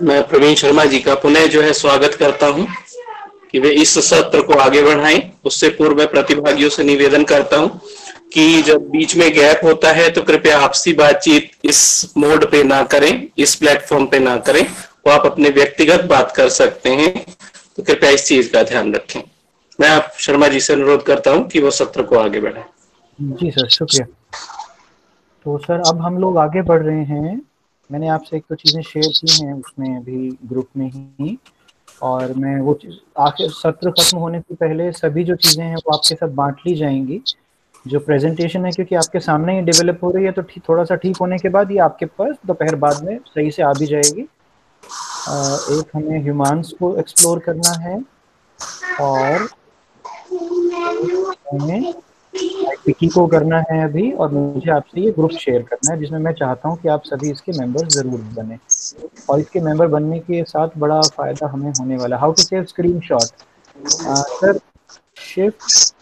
मैं प्रवीण शर्मा जी का पुनः जो है स्वागत करता हूं कि वे इस सत्र को आगे बढ़ाएं। उससे पूर्व मैं प्रतिभागियों से निवेदन करता हूं कि जब बीच में गैप होता है तो कृपया आपसी बातचीत इस मोड पे ना करें, इस प्लेटफॉर्म पे ना करें। वो आप अपने व्यक्तिगत बात कर सकते हैं, तो कृपया इस चीज का ध्यान रखें। मैं आप शर्मा जी से अनुरोध करता हूं कि वो सत्र को आगे बढ़ाएं। जी सर, शुक्रिया। तो सर अब हम लोग आगे बढ़ रहे हैं। मैंने आपसे एक तो चीज़ें शेयर की हैं उसमें अभी ग्रुप में ही, और मैं वो आखिर सत्र खत्म होने से पहले सभी जो चीज़ें हैं वो आपके साथ बांट ली जाएंगी। जो प्रेजेंटेशन है क्योंकि आपके सामने ही डेवलप हो रही है, तो थोड़ा सा ठीक होने के बाद ये आपके पास दोपहर बाद में सही से आ भी जाएगी। एक हमें ह्यूमान्स को एक्सप्लोर करना है और एक हमें विकी को करना है अभी, और मुझे आपसे ये ग्रुप शेयर करना है जिसमें मैं चाहता हूँ कि आप सभी इसके मेंबर्स ज़रूर बने। और इसके मेंबर बनने के साथ बड़ा फ़ायदा हमें होने वाला। How to save screenshot. Sir, shift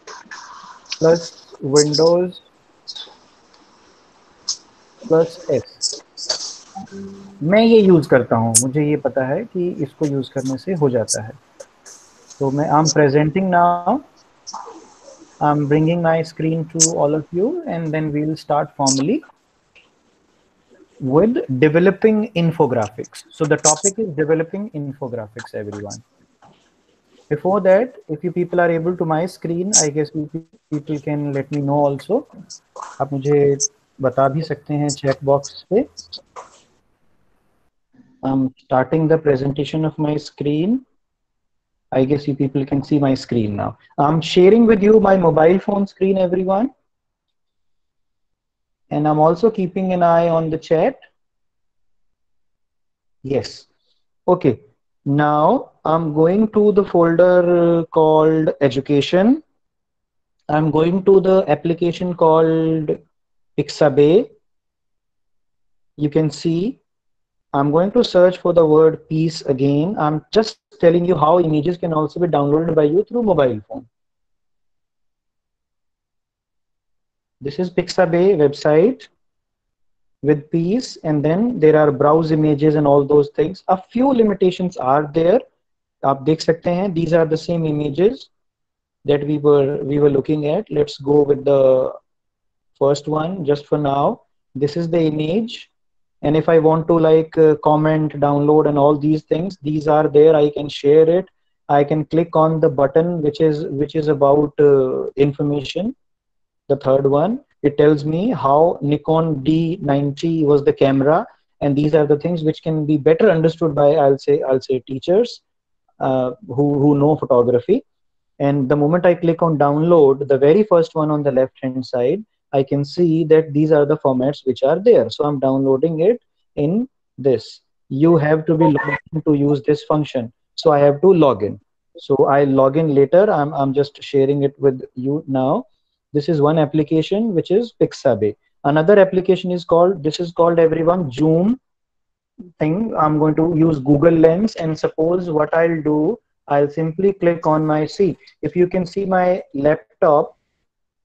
plus Windows plus S, मैं ये यूज़ करता हूँ, मुझे ये पता है कि इसको यूज़ करने से हो जाता है। तो मैं I am presenting now, I'm bringing my screen to all of you, and then we'll start formally with developing infographics. So the topic is developing infographics, everyone. Before that, if you people are able to my screen, I guess you people can let me know also. आप मुझे बता भी सकते हैं chat box पे. I'm starting the presentation of my screen. I guess you people can see my screen now. I'm sharing with you my mobile phone screen, everyone. And I'm also keeping an eye on the chat. Yes. Okay. Now I'm going to the folder called education. I'm going to the application called Pixabay. You can see I'm going to search for the word peace again. I'm just telling you how images can also be downloaded by you through mobile phone. This is Pixabay website with peace, and then there are browse images and all those things. A few limitations are there. आप देख सकते हैं, these are the same images that we were looking at. Let's go with the first one just for now. This is the image, and if I want to like comment, download, and all these things, these are there. I can share it. I can click on the button which is about information. The third one, it tells me how Nikon D90 was the camera, and these are the things which can be better understood by I'll say teachers who know photography. And the moment I click on download, the very first one on the left hand side, I can see that these are the formats which are there. So I'm downloading it in this. You have to be logged in to use this function. So I have to log in. So I log in later. I'm just sharing it with you now. This is one application which is Pixabay. Another application is called, this is called everyone Zoom thing. I'm going to use Google Lens, and suppose what I'll do, I'll simply click on my seat. If you can see my laptop,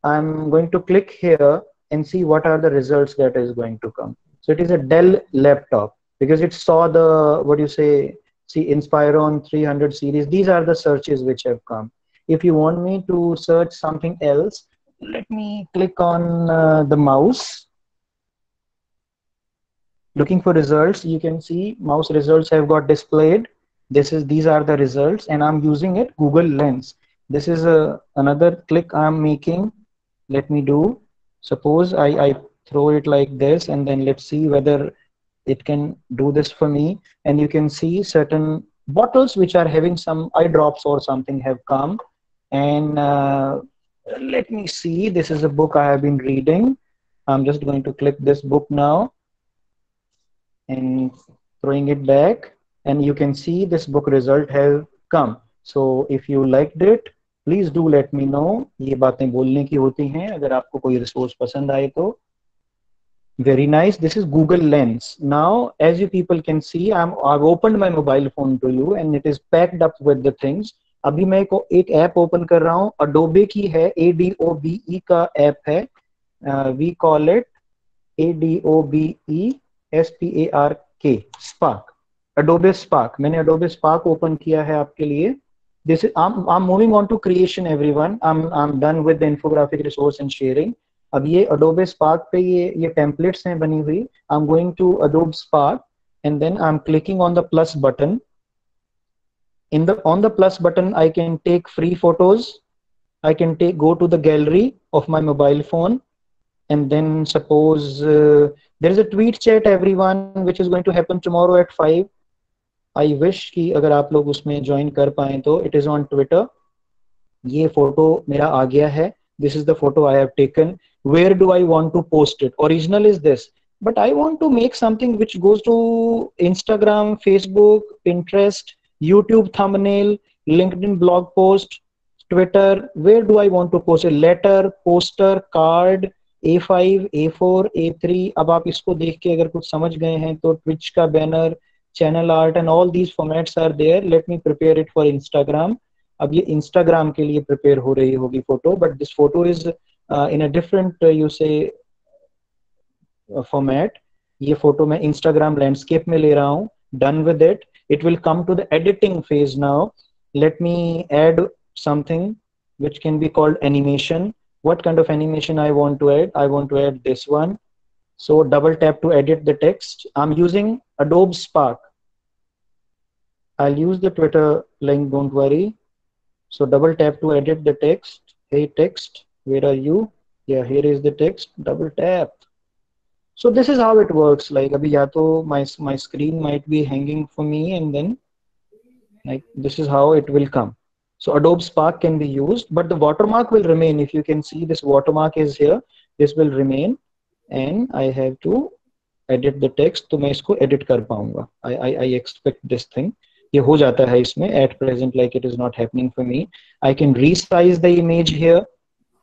I'm going to click here and see what are the results that is going to come. So it is a Dell laptop because it saw the, what do you say, see Inspiron 300 series. These are the searches which have come. If you want me to search something else, let me click on the mouse. Looking for results, you can see mouse results have got displayed. These are the results, and I'm using it Google Lens. This is another click I'm making. Let me do, suppose I throw it like this, and then let's see whether it can do this for me. And you can see certain bottles which are having some eye drops or something have come. And let me see, this is a book I have been reading. I'm just going to click this book now and throwing it back, and you can see this book result have come. So if you liked it, please do let me know. ये बातें बोलने की होती हैं, अगर आपको कोई resource पसंद आए तो. Very nice. This is Google Lens. Now, as you people can see, I've opened my mobile phone to you, and it is packed up with the things. अभी मैं एक ऐप ओपन कर रहा हूँ, Adobe की है, ADOBE का app है. We call it ADOBE SPARK, Spark. Adobe Spark, मैंने Adobe Spark open किया है आपके लिए. This is I'm moving on to creation everyone. I'm done with the infographic resource and sharing. अब ये Adobe Spark पे ये templates हैं बनी हुई. I'm going to Adobe Spark and then I'm clicking on the plus button. On the plus button, I can take free photos. I can go to the gallery of my mobile phone, and then suppose there is a tweet chat everyone which is going to happen tomorrow at 5. I wish कि अगर आप लोग उसमें join कर पाएं तो. It is on Twitter. ये photo मेरा आ गया है. This is the photo I have taken. Where do I want to post it? Original is this, but I want to make something which goes to Instagram, Facebook, Pinterest, YouTube thumbnail, LinkedIn blog post, Twitter. Where do I want to post a letter, poster, card, A5, A4, A3. अब आप इसको देख के अगर कुछ समझ गए हैं तो Twitch का banner, channel art and all these formats are there. Let me prepare it for Instagram. अब ये Instagram के लिए prepare हो रही होगी photo, but this photo is in a different you say format. ये फोटो मैं Instagram landscape में ले रहा हूँ. Done with it. It will come to the editing phase now. Let me add something which can be called animation. What kind of animation I want to add? I want to add this one. So double tap to edit the text. I'm using Adobe Spark. I'll use the Twitter link, don't worry. So double tap to edit the text. Hey text, where are you? Yeah, here is the text. Double tap. So this is how it works. Like abhi ya to my screen might be hanging for me, and then like this is how it will come. So Adobe Spark can be used, but the watermark will remain. If you can see, this watermark is here. This will remain, and I have to edit the text. तो मैं इसको edit कर पाऊंगा. I expect this thing. ये हो जाता है इसमें. At present, like it is not happening for me. I can resize the image here.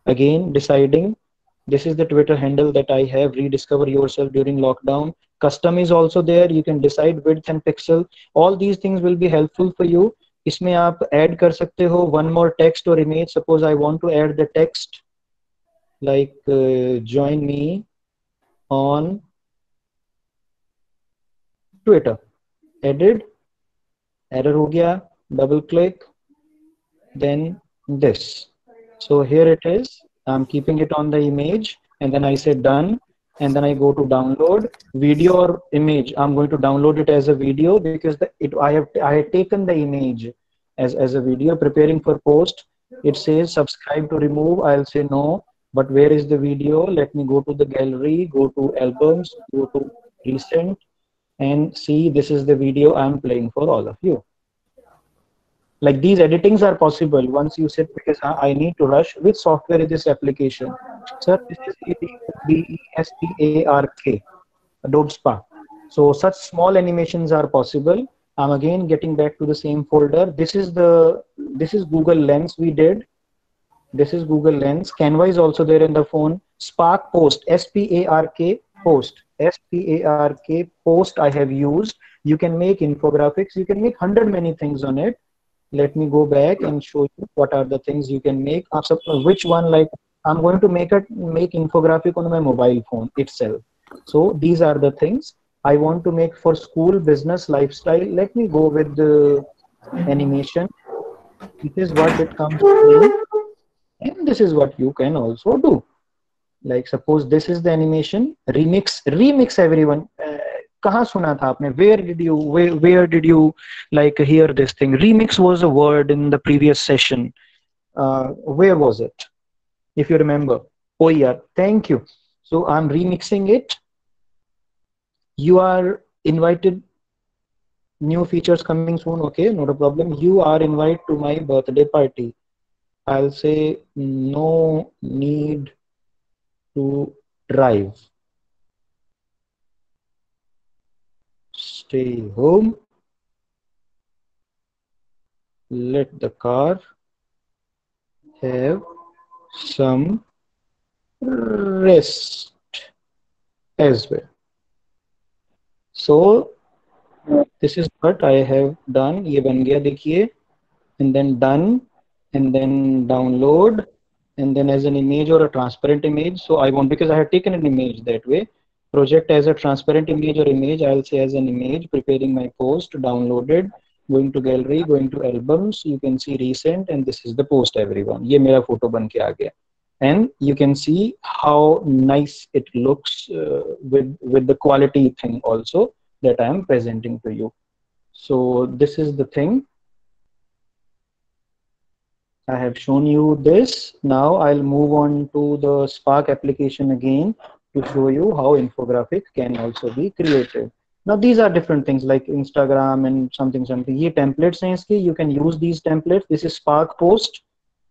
Again, deciding. This is the Twitter handle that I have. Rediscover yourself during lockdown. Custom is also there. You can decide width and pixel. All these things will be helpful for you. इसमें आप add कर सकते हो one more text or image. Suppose I want to add the text like join me on Twitter. Edit. Error हो गया. Double click. Then this. So here it is. I'm keeping it on the image, and then I say done, and then I go to download video or image. I'm going to download it as a video because I have taken the image as a video. Preparing for post. It says subscribe to remove. I'll say no, but where is the video? Let me go to the gallery, go to albums, go to recent, and see this is the video I'm playing for all of you. Like these editings are possible once you sit, because I need to rush. Which software is this application? Sir, this is Spark, Adobe Spark. So such small animations are possible. I'm again getting back to the same folder. This is Google Lens we did. This is Google Lens. Canva is also there in the phone. Spark Post, S-P-A-R-K Post. S-P-A-R-K Post I have used. You can make infographics. You can make 100 many things on it. Let me go back and show you what are the things you can make. Which one? Like I'm going to make infographic on my mobile phone itself. So these are the things I want to make for school, business, lifestyle. Let me go with the animation. This is what it comes to me, and this is what you can also do. Like suppose this is the animation. Remix everyone. कहाँ सुना था आपने? Where did you like hear this thing? Remix was a word in the previous session. Where was it? If you remember. Oh yeah, thank you. So I'm remixing it. You are invited. New features coming soon. Okay, not a problem. You are invited to my birthday party. I'll say no need to drive. Stay home. Let the car have some rest as well. So this is what I have done. ये बन गया देखिए. And then done, and then download, and then as an image or a transparent image. So I want, because I have taken an image that way. project as a transparent image or image, I'll say as an image, preparing my post, downloaded, going to gallery, going to albums, you can see recent, and this is the post everyone. ये मेरा photo बन के आ गया. And you can see how nice it looks with the quality thing also that I am presenting to you. So this is the thing. I have shown you this. Now I'll move on to the Spark application again to show you how infographic can also be created. Now these are different things like Instagram and something. ये templates हैं इसके. You can use these templates. This is Spark post.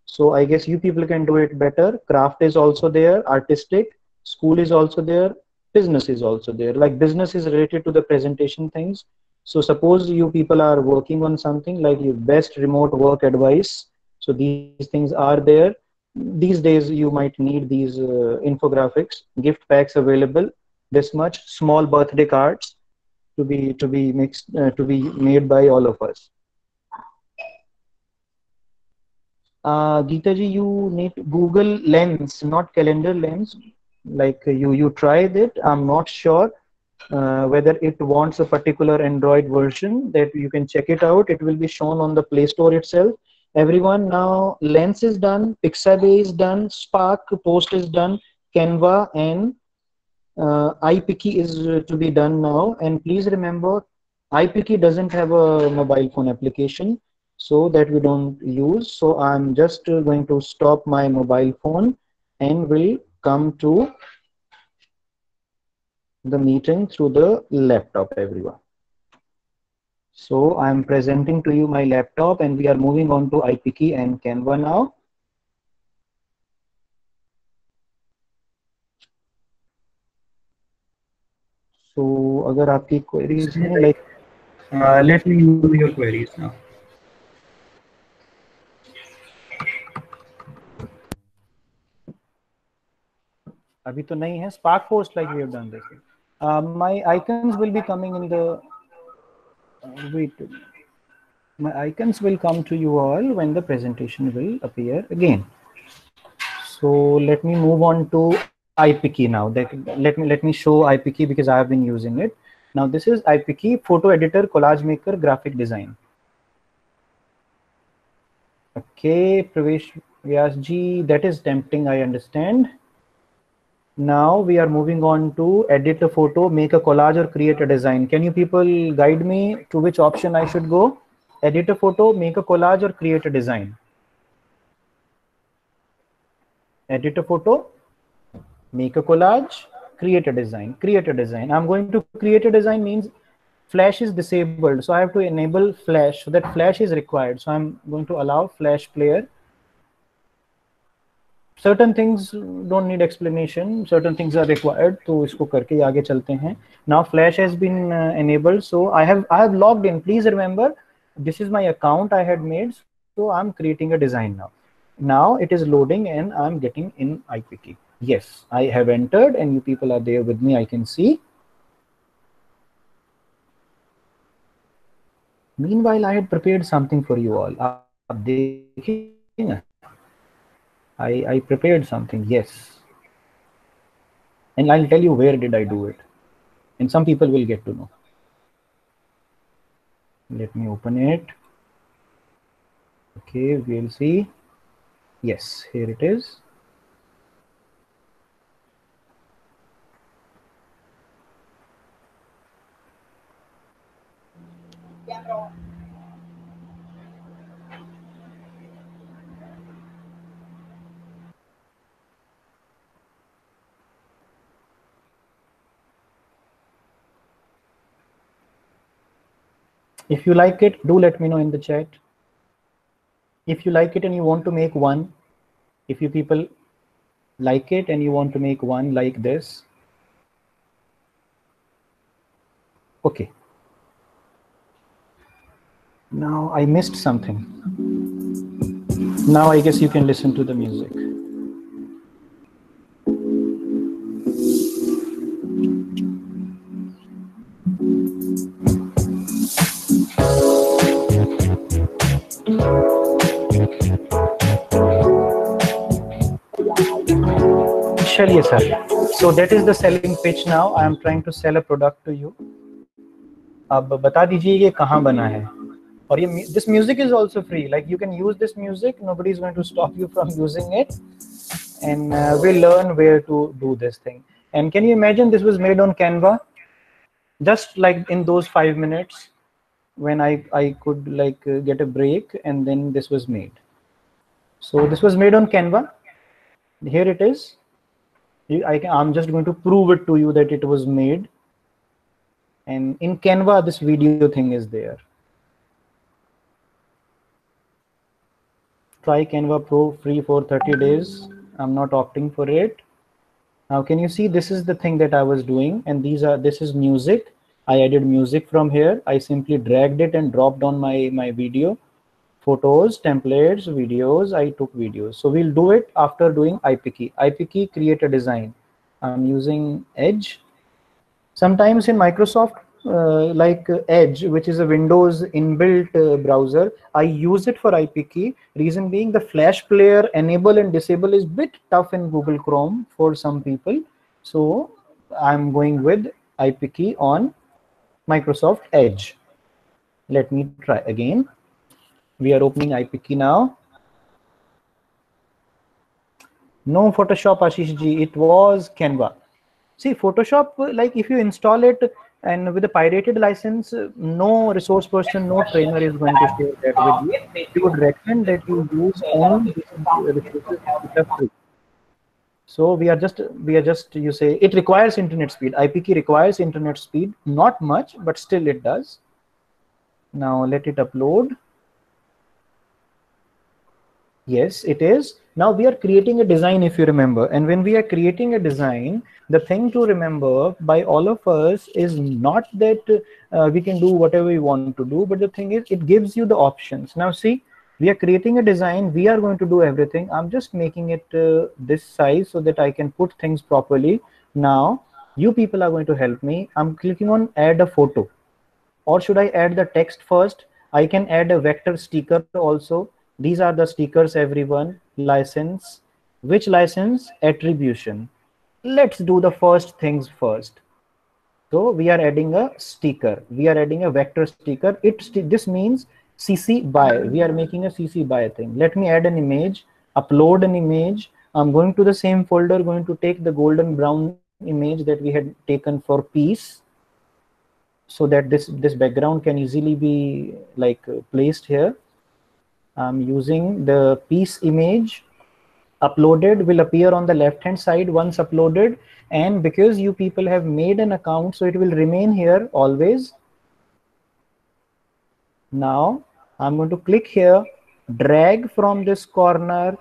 So I guess you people can do it better. Craft is also there. Artistic. School is also there. Business is also there. Like business is related to the presentation things. So suppose you people are working on something like your best remote work advice. So these things are there. These days you might need these infographics, gift packs available. This much small birthday cards to be mixed to be made by all of us. Geeta ji, you need Google Lens, not calendar lens. Like you tried it. I'm not sure whether it wants a particular Android version. That you can check it out. It will be shown on the Play Store itself. Everyone, now Lens is done, Pixabay is done, Spark post is done, Canva and iPicky is to be done now. And please remember, iPicky doesn't have a mobile phone application, so that we don't use. So I'm just going to stop my mobile phone and will come to the meeting through the laptop, everyone. So I'm presenting to you my laptop and we are moving on to iPicky and Canva now. So agar aapki queries hain, like let me know your queries now. Abhi to nahi hai. Spark post, like we have done this. My icons will be coming in the wait. My icons will come to you all when the presentation will appear again. So let me move on to iPicky now. Let me show iPicky because I have been using it. Now this is iPicky, photo editor, collage maker, graphic design. Okay, Pravesh Vyasji, that is tempting, I understand. Now we are moving on to edit a photo, make a collage or create a design. Can you people guide me to which option I should go? Edit a photo, make a collage or create a design? Edit a photo, make a collage, create a design. Create a design. I'm going to create a design means Flash is disabled. So I have to enable Flash, so that Flash is required. So I'm going to allow Flash player. Certain things don't need explanation. Certain things are required. तो इसको करके आगे चलते हैं. Now Flash has been enabled. So I have logged in. Please remember, this is my account I had made. So I'm creating a design now. Now it is loading and I'm getting in iPicky. Yes, I have entered and you people are there with me. I can see. Meanwhile, I had prepared something for you all. आप देखिए. I prepared something, yes. And I'll tell you where did I do it. And some people will get to know. Let me open it. Okay, we'll see. Yes, here it is. If you like it, do let me know in the chat. If you like it and you want to make one, if you people like it and you want to make one like this. Okay. Now I missed something. Now I guess you can listen to the music. चलिए sir, So that is the selling pitch now. I am trying to sell a product to you. अब बता दीजिए ये कहाँ बना है. और ये this music is also free. Like you can use this music. Nobody is going to stop you from using it. And we'll learn where to do this thing. And can you imagine this was made on Canva? Just like in those 5 minutes when I could like get a break, and then this was made. So this was made on Canva. Here it is. I'm just going to prove it to you that it was made. And in Canva, this video thing is there. Try Canva Pro free for 30 days. I'm not opting for it. Now, can you see this is the thing that I was doing, and this is music. I added music from here. I simply dragged it and dropped on my video. Photos, templates, videos, I took videos. So we'll do it after doing IPKey. IPKey, create a design. I'm using Edge. Sometimes in Microsoft, like Edge, which is a Windows inbuilt browser, I use it for IPKey. Reason being the Flash player enable and disable is a bit tough in Google Chrome for some people. So I'm going with IPKey on Microsoft Edge. Let me try again. We are opening IPKey now. No Photoshop, Ashish ji, it was Canva. See, Photoshop, like if you install it and with a pirated license, no resource person, no trainer is going to share that with you. We would recommend that you use only resources which are free. So we are just, you say, it requires internet speed. IPKey requires internet speed, not much, but still it does. Now let it upload. Yes, it is. Now we are creating a design, if you remember. And when we are creating a design, the thing to remember by all of us is not that we can do whatever we want to do, but the thing is it gives you the options. Now see, we are creating a design. We are going to do everything. I'm just making it this size so that I can put things properly. Now, you people are going to help me. I'm clicking on add a photo. Or should I add the text first? I can add a vector sticker also. These are the stickers, everyone. License. Which license? Attribution. Let's do the first things first. So we are adding a sticker. We are adding a vector sticker. This means CC BY. We are making a CC BY thing. Let me add an image, upload an image. I'm going to the same folder, going to take the golden brown image that we had taken for piece, so that this background can easily be like placed here. I'm using the piece image. Uploaded will appear on the left hand side once uploaded, and because you people have made an account, so it will remain here always. Now I'm going to click here, drag from this corner,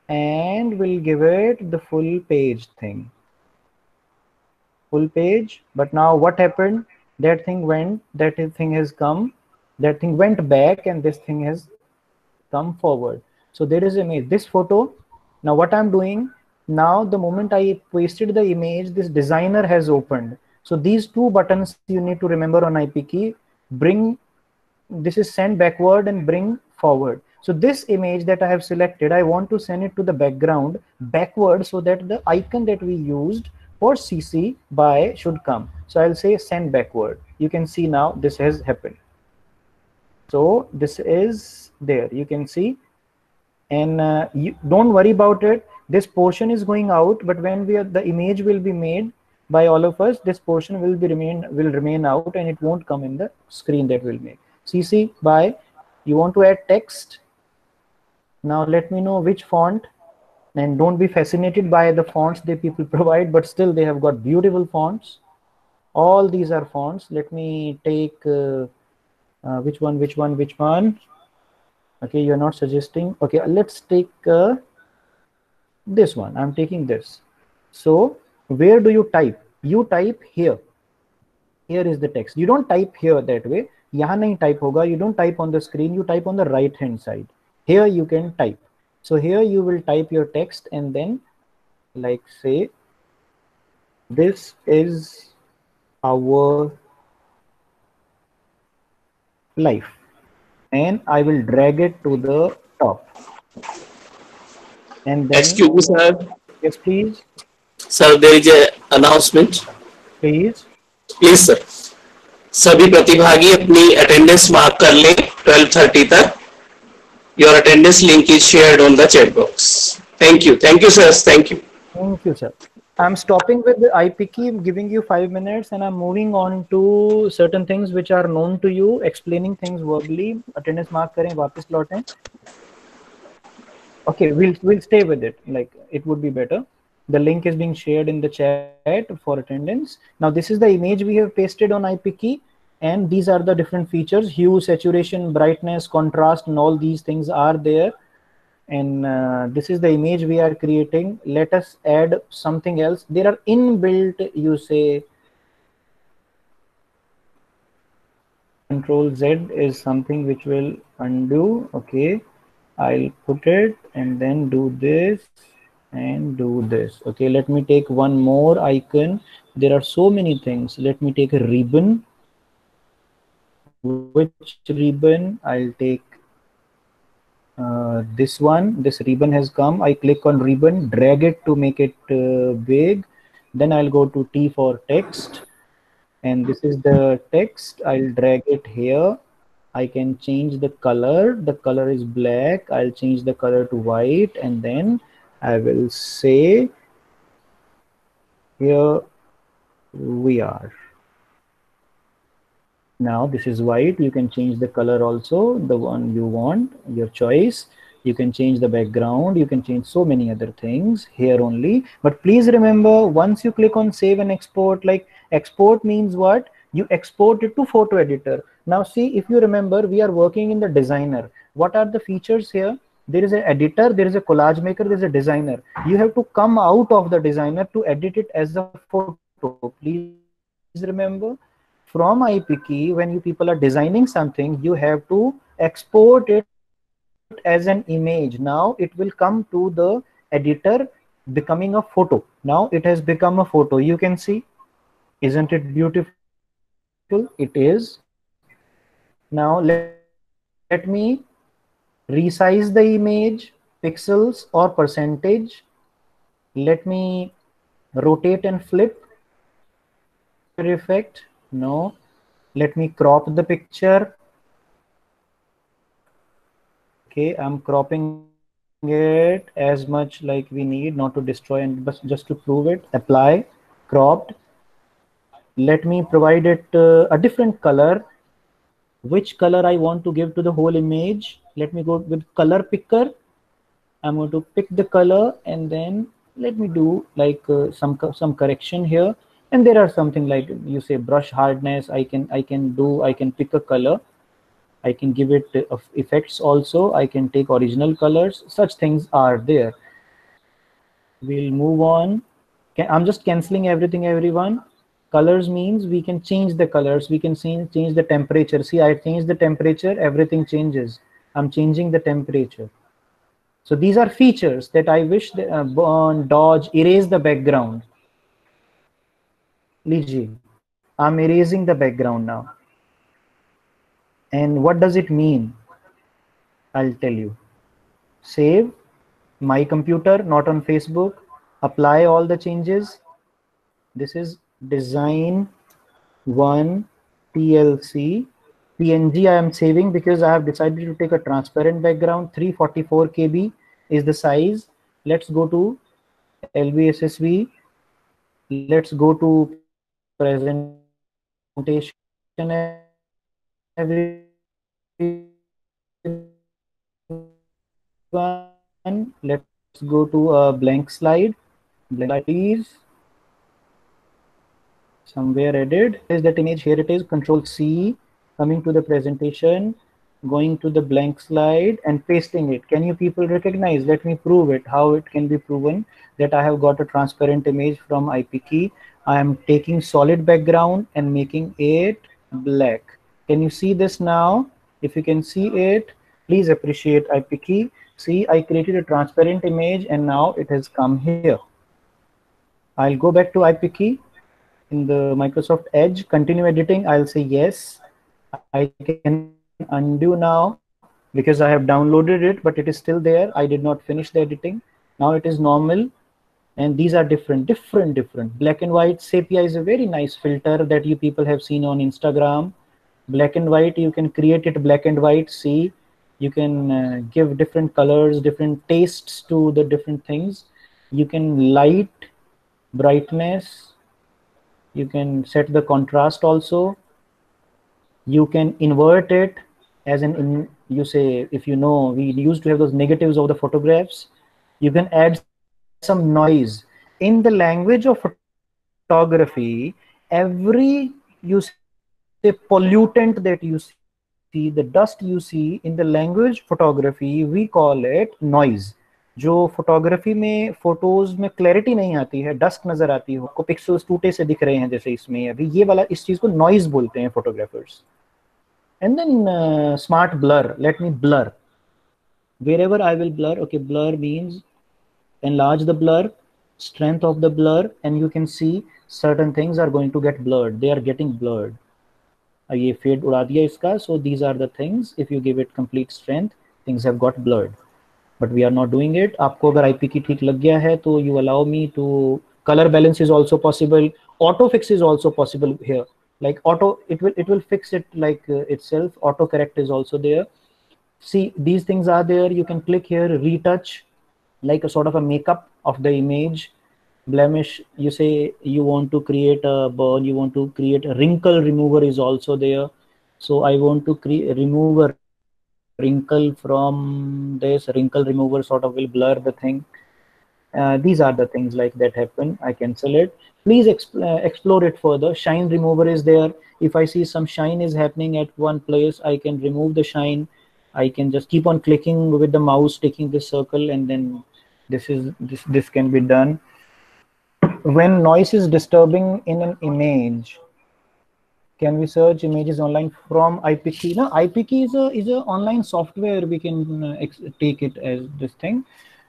and we'll give it the full page thing. Full page. But now what happened? That thing went, that thing has come, that thing went back, and this thing has come forward. So there is image, this photo. Now what I'm doing now, the moment I pasted the image, this designer has opened. So these two buttons you need to remember on IPKey. Bring, this is send backward and bring forward. So this image that I have selected, I want to send it to the background backward, so that the icon that we used for CC BY should come. So I'll say send backward. You can see now this has happened. So this is there, you can see. And you don't worry about it. This portion is going out, but when the image will be made by all of us, this portion will remain out, and it won't come in the screen that we'll make. CC BY, you want to add text. Now let me know which font, and don't be fascinated by the fonts that people provide, but still they have got beautiful fonts. All these are fonts. Let me take which one? Okay, you're not suggesting. Okay, let's take this one. I'm taking this. So where do you type? You type here. Here is the text. You don't type here that way. Yahan nahi type hoga. You don't type on the screen. You type on the right hand side. Here you can type. So here you will type your text, and then like say, this is our life, and I will drag it to the top. And then, excuse me, sir. Yes, please. Sir, there is a announcement. Please. Please, sir. सभी प्रतिभागी अपनी attendance mark कर लें 12:30 तक. Your attendance link is shared on the chat box. Thank you. Thank you, sir. Thank you. Thank you, sir. I'm stopping with the IPK, giving you 5 minutes, and I'm moving on to certain things which are known to you, explaining things verbally. Attendance mark करें, वापस लौटें. Okay, we'll stay with it. Like, it would be better. The link is being shared in the chat for attendance. Now, this is the image we have pasted on IPK, and these are the different features: hue, saturation, brightness, contrast, and all these things are there. And this is the image we are creating. Let us add something else. There are inbuilt, you say, Control Z is something which will undo. Okay, I'll put it and then do this and do this. Okay, let me take one more icon. There are so many things. Let me take a ribbon. Which ribbon? I'll take this one. This ribbon has come. I click on ribbon, drag it to make it big. Then I'll go to T for text, and this is the text. I'll drag it here. I can change the color. The color is black. I'll change the color to white, and then I will say here we are. Now this is white. You can change the color also, the one you want, your choice. You can change the background. You can change so many other things here only. But please remember, once you click on save and export, like export means what? You export it to photo editor. Now see, if you remember, we are working in the designer. What are the features here? There is an editor, there is a collage maker, there is a designer. You have to come out of the designer to edit it as a photo. Please remember, from IPK, when you people are designing something, you have to export it as an image. Now it will come to the editor, becoming a photo. Now it has become a photo. You can see, isn't it beautiful? It is. Now let me resize the image, pixels or percentage. Let me rotate and flip effect. No, let me crop the picture. Okay, I'm cropping it as much like we need, not to destroy, and just to prove it. Apply, cropped. Let me provide it a different color. Which color I want to give to the whole image? Let me go with color picker. I'm going to pick the color, and then let me do like some correction here. And there are something like, you say, brush hardness. I can pick a color. I can give it effects also. I can take original colors. Such things are there. We'll move on. I'm just canceling everything, everyone. Colors means we can change the colors. We can change the temperature. See, I changed the temperature. Everything changes. I'm changing the temperature. So these are features that I wish that burn, dodge, erase the background. Liji, I'm erasing the background now. And what does it mean? I'll tell you. Save, my computer, not on Facebook. Apply all the changes. This is design 1 TLC. PNG I am saving because I have decided to take a transparent background. 344 KB is the size. Let's go to LBSSV. Let's go to presentation. Let's go to a blank slide. Blank slide, somewhere edit. Is that image? Here it is. Control C, coming to the presentation, going to the blank slide and pasting it. Can you people recognize? Let me prove it. How it can be proven that I have got a transparent image from IPK. I am taking solid background and making it black. Can you see this now? If you can see it, please appreciate IPK. See, I created a transparent image and now it has come here. I'll go back to IPK in the Microsoft Edge, continue editing. I'll say yes. I can undo now because I have downloaded it, but it is still there. I did not finish the editing. Now it is normal. and these are different. Black and white sepia is a very nice filter that you people have seen on Instagram. Black and white, you can create it black and white. See, you can give different colors, different tastes to the different things. You can light, brightness, you can set the contrast also. You can invert it as in you say, if you know, we used to have those negatives of the photographs. You can add some noise. In the language of photography, every, you say, pollutant that you see, the dust you see, in the language photography we call it noise. जो photography में photos में clarity नहीं आती है, dust नजर आती हो, आपको पिक्सेल्स टूटे से दिख रहे हैं जैसे इसमें अभी, ये वाला, इस चीज को नॉइज बोलते हैं photographers. And then smart blur. Let me blur. Wherever I will blur, okay, blur means enlarge the blur, strength of the blur, and you can see certain things are going to get blurred. They are getting blurred. ये fade उड़ा दिया इसका. So these are the things. If you give it complete strength, things have got blurred. But we are not doing it. आपको अगर IP की ठीक लग गया है तो you allow me to. Color balance is also possible. Auto fix is also possible here. Like auto, it will fix it like itself. Auto correct is also there. See, these things are there. You can click here, retouch, like a sort of a makeup of the image. Blemish, you say you want to create a burn, you want to create a wrinkle remover is also there. So I want to remove a wrinkle from this. Wrinkle remover sort of will blur the thing. These are the things like that happen. I cancel it. Please explore it further. Shine remover is there. If I see some shine is happening at one place, I can remove the shine. I can just keep on clicking with the mouse, taking this circle, and then this can be done. When noise is disturbing in an image, can we search images online from IPKey? No, IPKey is a online software. We can take it as this thing.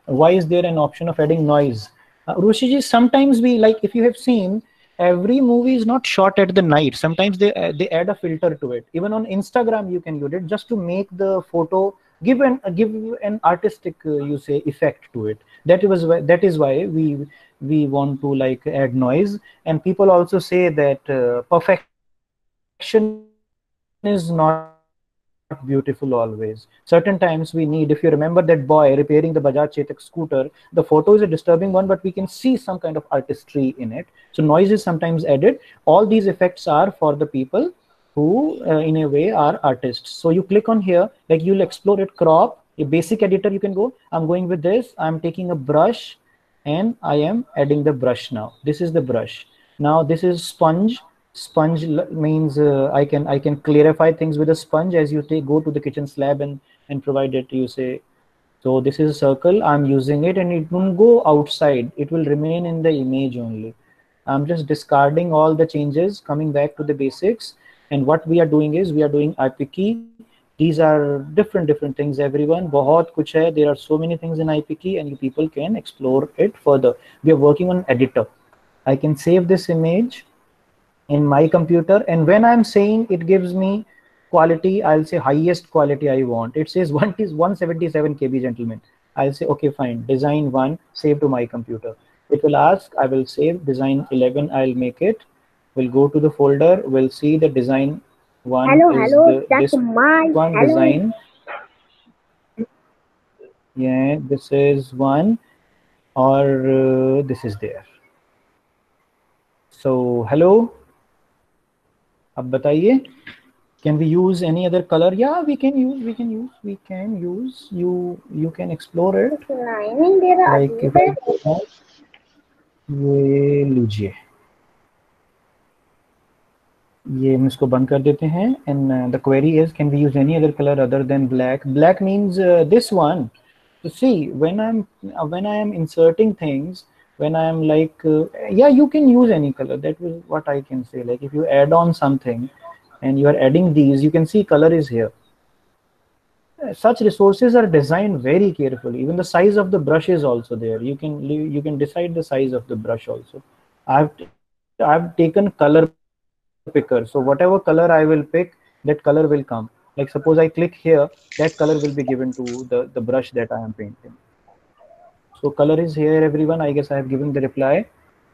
Why is there an option of adding noise? Rushiji, sometimes we, like, if you have seen, every movie is not shot at the night. Sometimes they add a filter to it. Even on Instagram you can use it just to make the photo give an artistic you say effect to it. That is why we want to like add noise. And people also say that perfection is not beautiful always. Certain times we need, if you remember that boy repairing the Bajaj Chetak scooter, the photo is a disturbing one, but we can see some kind of artistry in it. So noise is sometimes added. All these effects are for the people who in a way are artists. So you click on here, like you'll explore it, crop, a basic editor you can go. I'm going with this. I'm taking a brush and I am adding the brush now. This is the brush. Now this is sponge. Sponge means I can clarify things with a sponge. As you go to the kitchen slab and provide it, you say, so this is a circle, I'm using it, and it won't go outside, it will remain in the image only. I'm just discarding all the changes, coming back to the basics, and what we are doing is we are doing IPKey. These are different things, everyone. बहुत कुछ है. There are so many things in IPKey, and you people can explore it further. We are working on editor. I can save this image in my computer, and when I'm saying it gives me quality, I'll say highest quality I want. It says 177 KB, gentlemen. I'll say okay, fine, design 1, save to my computer. It will ask, I will save design 11, I'll make it. We'll go to the folder, we'll see the design 1 this one. Design, yeah, this is 1, or this is there. So hello, अब बताइए, can we use any other color? Yeah, we can use. You can explore it. Like if ये लीजिए, ये हम इसको बंद कर देते हैं. And the query is, can we use any other color other than black? Black means this one. So see, when I am inserting things, when I am like yeah, you can use any color. That is what I can say. Like if you add on something and you are adding these, you can see color is here. Such resources are designed very carefully. Even the size of the brush is also there. You can decide the size of the brush also. I've taken color picker, so whatever color I will pick, that color will come. Like suppose I click here, that color will be given to the brush that I am painting. So color is here, everyone. I guess I have given the reply.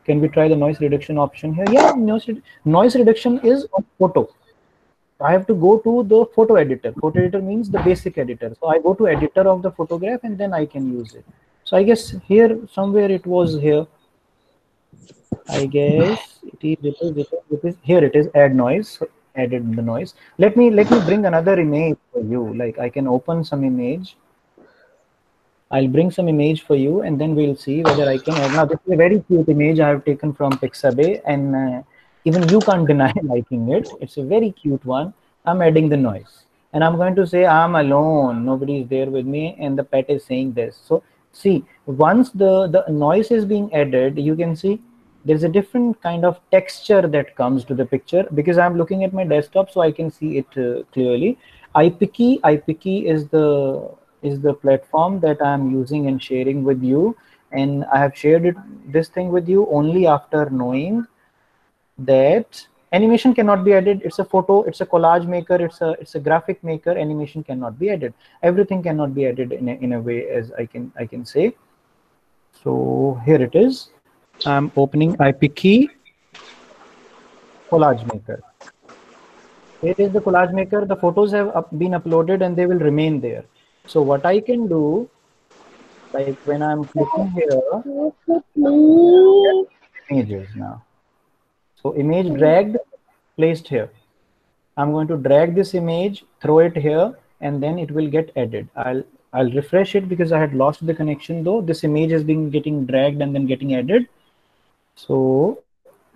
Can we try the noise reduction option here? Yeah, noise reduction is on photo. I have to go to the photo editor. Photo editor means the basic editor. So I go to editor of the photograph and then I can use it. So I guess here somewhere it was here. I guess it is here. It is add noise. So added the noise. Let me bring another image for you. Like I can open some image. I'll bring some image for you and then we'll see whether I can add. Now this is a very cute image I have taken from Pixabay, and even you can't deny liking it. It's a very cute one. I'm adding the noise and I'm going to say I'm alone. Nobody is there with me and the pet is saying this. So see, once the noise is being added, you can see there's a different kind of texture that comes to the picture because I'm looking at my desktop so I can see it clearly. iPicky is the platform that I'm using and sharing with you, and I have shared this thing with you only after knowing that animation cannot be added. It's a photo, it's a collage maker, it's a graphic maker. Animation cannot be added. Everything cannot be added in a way, as I can say. So here it is. I'm opening iPicky collage maker. Here is the collage maker. The photos have been uploaded and they will remain there. So what I can do, like when I'm clicking here, images now. So image dragged, placed here. I'm going to drag this image, throw it here, and then it will get added. I'll refresh it because I had lost the connection though. This image has been getting dragged and then getting added. So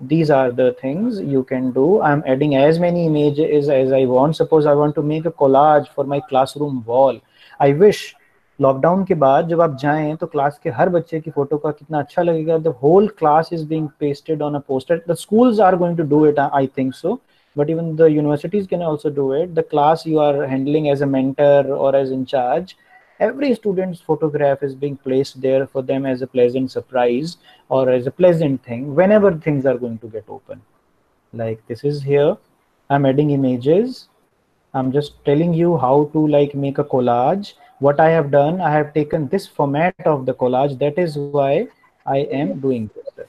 these are the things you can do. I'm adding as many images as I want. Suppose I want to make a collage for my classroom wall. I wish lockdown के बाद जब आप जाएं तो class के हर बच्चे की photo का कितना अच्छा लगेगा. The whole class is being pasted on a poster. The schools are going to do it, I think so, but even the universities can also do it. The class you are handling as a mentor or as in charge, every student's photograph is being placed there for them as a pleasant surprise or as a pleasant thing whenever things are going to get open. Like this is here, I'm adding images. I'm just telling you how to like make a collage. What I have done, I have taken this format of the collage. That is why I am doing this.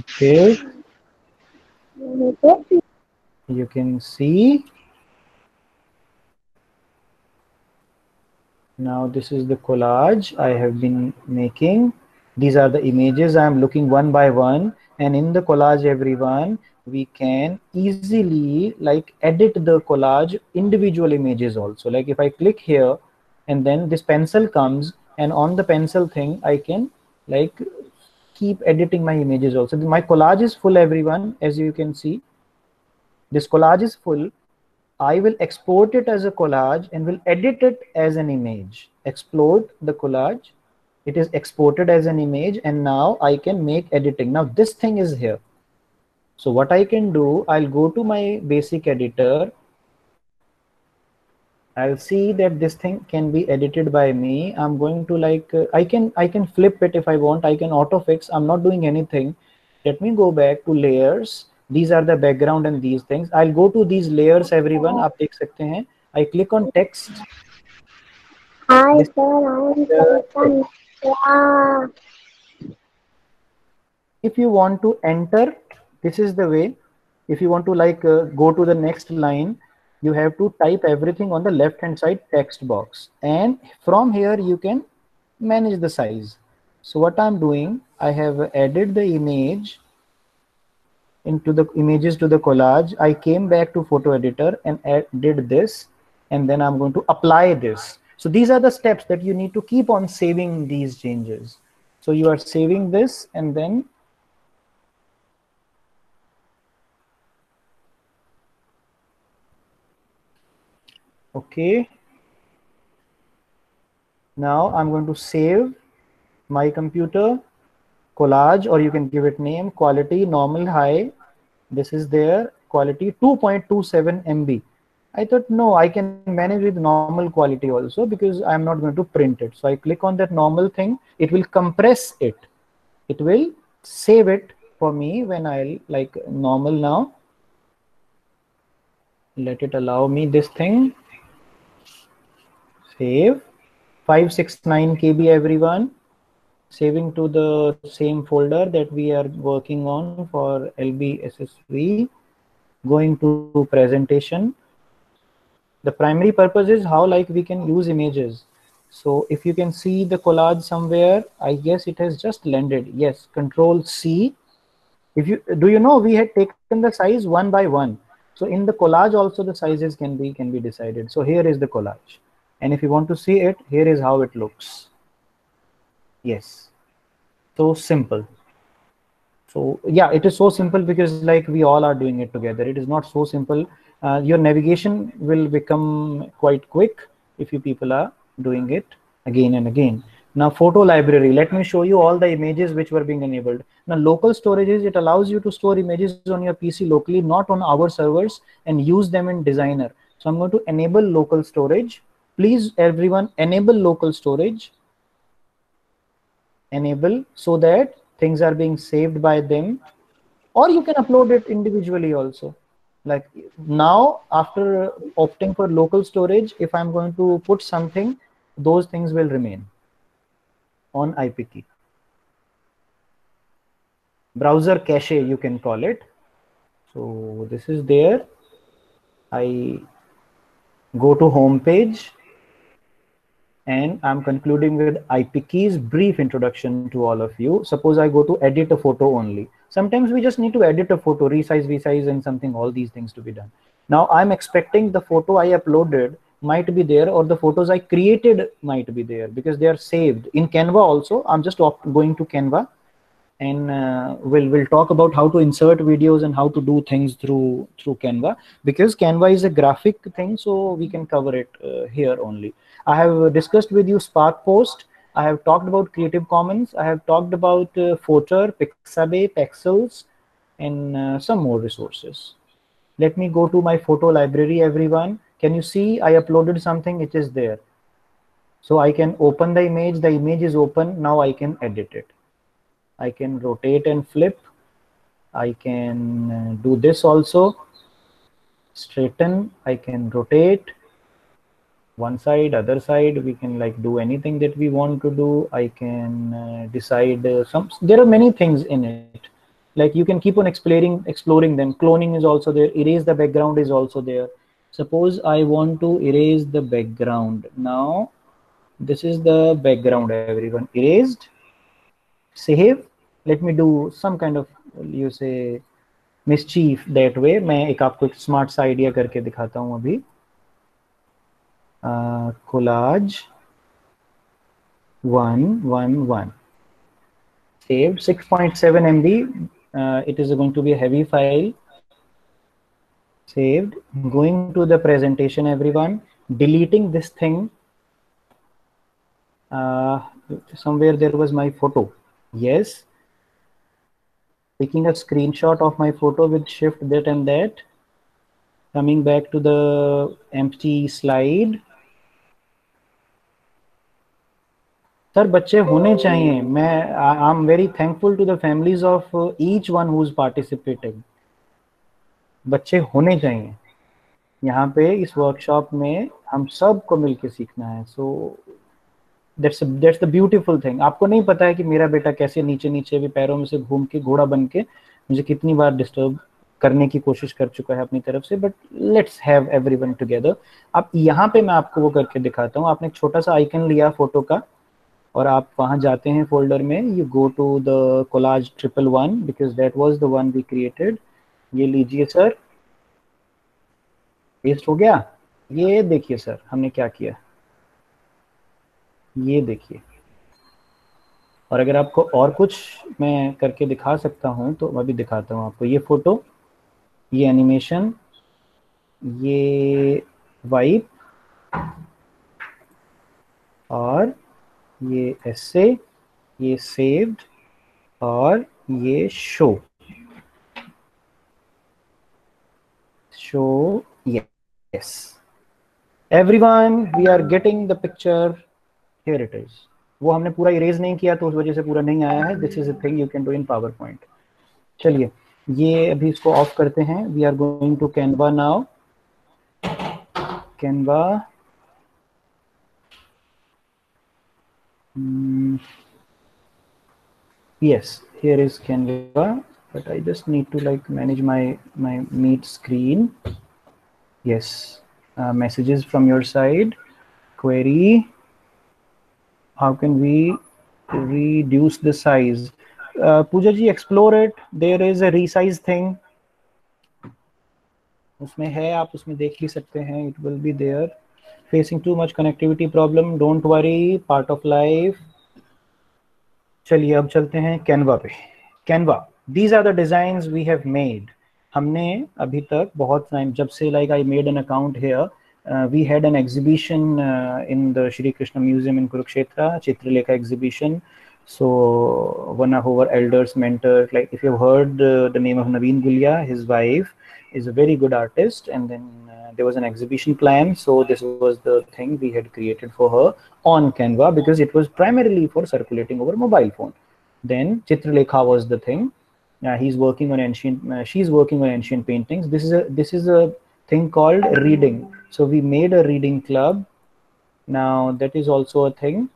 Okay. You can see. Now this is the collage I have been making. These are the images. I am looking one by one, and in the collage, everyone, we can easily like edit the collage individual images also. Like if I click here and then this pencil comes, and on the pencil thing I can like keep editing my images also. My collage is full, everyone, as you can see. This collage is full. I will export it as a collage and will edit it as an image. Export the collage. It is exported as an image, and now I can make editing. Now this thing is here. So what I can do, I'll go to my basic editor. I'll see that this thing can be edited by me. I'm going to like, I can flip it if I want. I can auto fix. I'm not doing anything. Let me go back to layers. These are the background and these things. I'll go to these layers, everyone. आप देख सकते हैं. I click on text. Hi, sir. If you want to enter, this is the way. If you want to like go to the next line, you have to type everything on the left hand side text box, and from here you can manage the size. So what I'm doing, I have added the image into the images to the collage. I came back to photo editor and did this, and then I'm going to apply this. So these are the steps that you need to keep on saving these changes. So you are saving this, and then okay. Now I'm going to save my computer collage, or you can give it name, quality, normal, high. This is there, quality 2.27 MB. I thought, no, I can manage with normal quality also because I'm not going to print it. So I click on that normal thing. It will compress it. It will save it for me when I like normal now. Let it allow me this thing. Save. 569 KB everyone, saving to the same folder that we are working on for LBSSV, going to presentation. The primary purpose is how like we can use images. So if you can see the collage somewhere, I guess it has just landed. Yes, Control C. If you do, you know we had taken the size one by one. So in the collage also the sizes can be decided. So here is the collage, and if you want to see it, here is how it looks. Yes, so simple. So yeah, it is so simple because like we all are doing it together. It is not so simple. Your navigation will become quite quick if you people are doing it again and again. Now photo library, let me show you all the images which were being enabled. Now local storages, it allows you to store images on your PC locally, not on our servers, and use them in Designer. So I'm going to enable local storage. Please everyone enable local storage. Enable, so that things are being saved by them, or you can upload it individually also. Like now, after opting for local storage, if I'm going to put something, those things will remain on IPK. Browser cache, you can call it. So this is there. I go to home page, and I'm concluding with IPKey's brief introduction to all of you. Suppose I go to edit a photo only. Sometimes we just need to edit a photo, resize, resize, and something, all these things to be done. Now I'm expecting the photo I uploaded might be there, or the photos I created might be there, because they are saved in Canva also. I'm just going to Canva, and we'll talk about how to insert videos and how to do things through Canva, because Canva is a graphic thing, so we can cover it here only. I have discussed with you Spark Post. I have talked about Creative Commons. I have talked about Photor, Pixabay, Pexels, and some more resources. Let me go to my photo library, everyone. Can you see I uploaded something? It is there. So I can open the image. The image is open. Now I can edit it. I can rotate and flip. I can do this also. Straighten. I can rotate one side, other side. We can like do anything that we want to do. I can decide there are many things in it. Like you can keep on exploring them. Cloning is also there. Erase the background is also there. Suppose I want to erase the background. Now this is the background, everyone. Erased. Save. Let me do some kind of, you say, mischief that way. मैं एक आपको एक smart सा idea करके दिखाता हूँ अभी. Collage 111 saved 6.7 MB. It is going to be a heavy file. Saved. Going to the presentation, everyone. Deleting this thing. Somewhere there was my photo. Yes. Taking a screenshot of my photo with shift that and that. Coming back to the empty slide. Sir, बच्चे होने चाहिए. I'm very thankful to the families of each one who is participating. बच्चे होने चाहिए. यहाँ पे इस workshop में हम सब को मिलके सीखना है. So that's the beautiful thing. आपको नहीं पता है कि मेरा बेटा कैसे नीचे नीचे भी पैरों में से घूम के घोड़ा बन के मुझे कितनी बार डिस्टर्ब करने की कोशिश कर चुका है अपनी तरफ से. But let's have everyone together. अब यहाँ पे मैं आपको वो करके दिखाता हूँ. आपने एक छोटा सा आइकन लिया फोटो का, और आप वहां जाते हैं फोल्डर में. You go to the collage 111 because that was the one we created. ये लीजिए सर, पेस्ट हो गया. ये देखिए सर हमने क्या किया, ये देखिए. और अगर आपको और कुछ मैं करके दिखा सकता हूं तो मैं भी दिखाता हूं आपको. ये फोटो, ये एनिमेशन, ये वाइप, और ये एसे, ये सेव्ड, और ये show. Yes, everyone, we are getting the picture. Here it is. वो हमने पूरा इरेज नहीं किया तो उस वजह से पूरा नहीं आया है. This is a thing you can do in PowerPoint. चलिए ये अभी इसको ऑफ करते हैं. We are going to Canva now. Canva. Yes, here is Canva, but I just need to like manage my Meet screen. Yes, messages from your side. Query. How can we reduce the size? Pooja ji, explore it. There is a resize thing. उसमें है, आप उसमें देख ही सकते हैं. It will be there. Facing too much connectivity problem. Don't worry. Part of life. चलिए अब चलते हैं कैनवा पे. Canva, these are the designs we have made. हमने अभी तक बहुत टाइम, जब से like I made an account here, we had an exhibition in the Shri Krishna Museum in Kurukshetra, Chitralekha exhibition. So one of our elders, mentors, like if you've heard the name of Naveen Gulia, his wife is a very good artist, and then there was an exhibition plan. So this was the thing we had created for her on Canva, because it was primarily for circulating over mobile phone. Then Chitralekha was the thing. He's working on ancient. She's working on ancient paintings. This is a thing called reading. So we made a reading club. Now that is also a thing.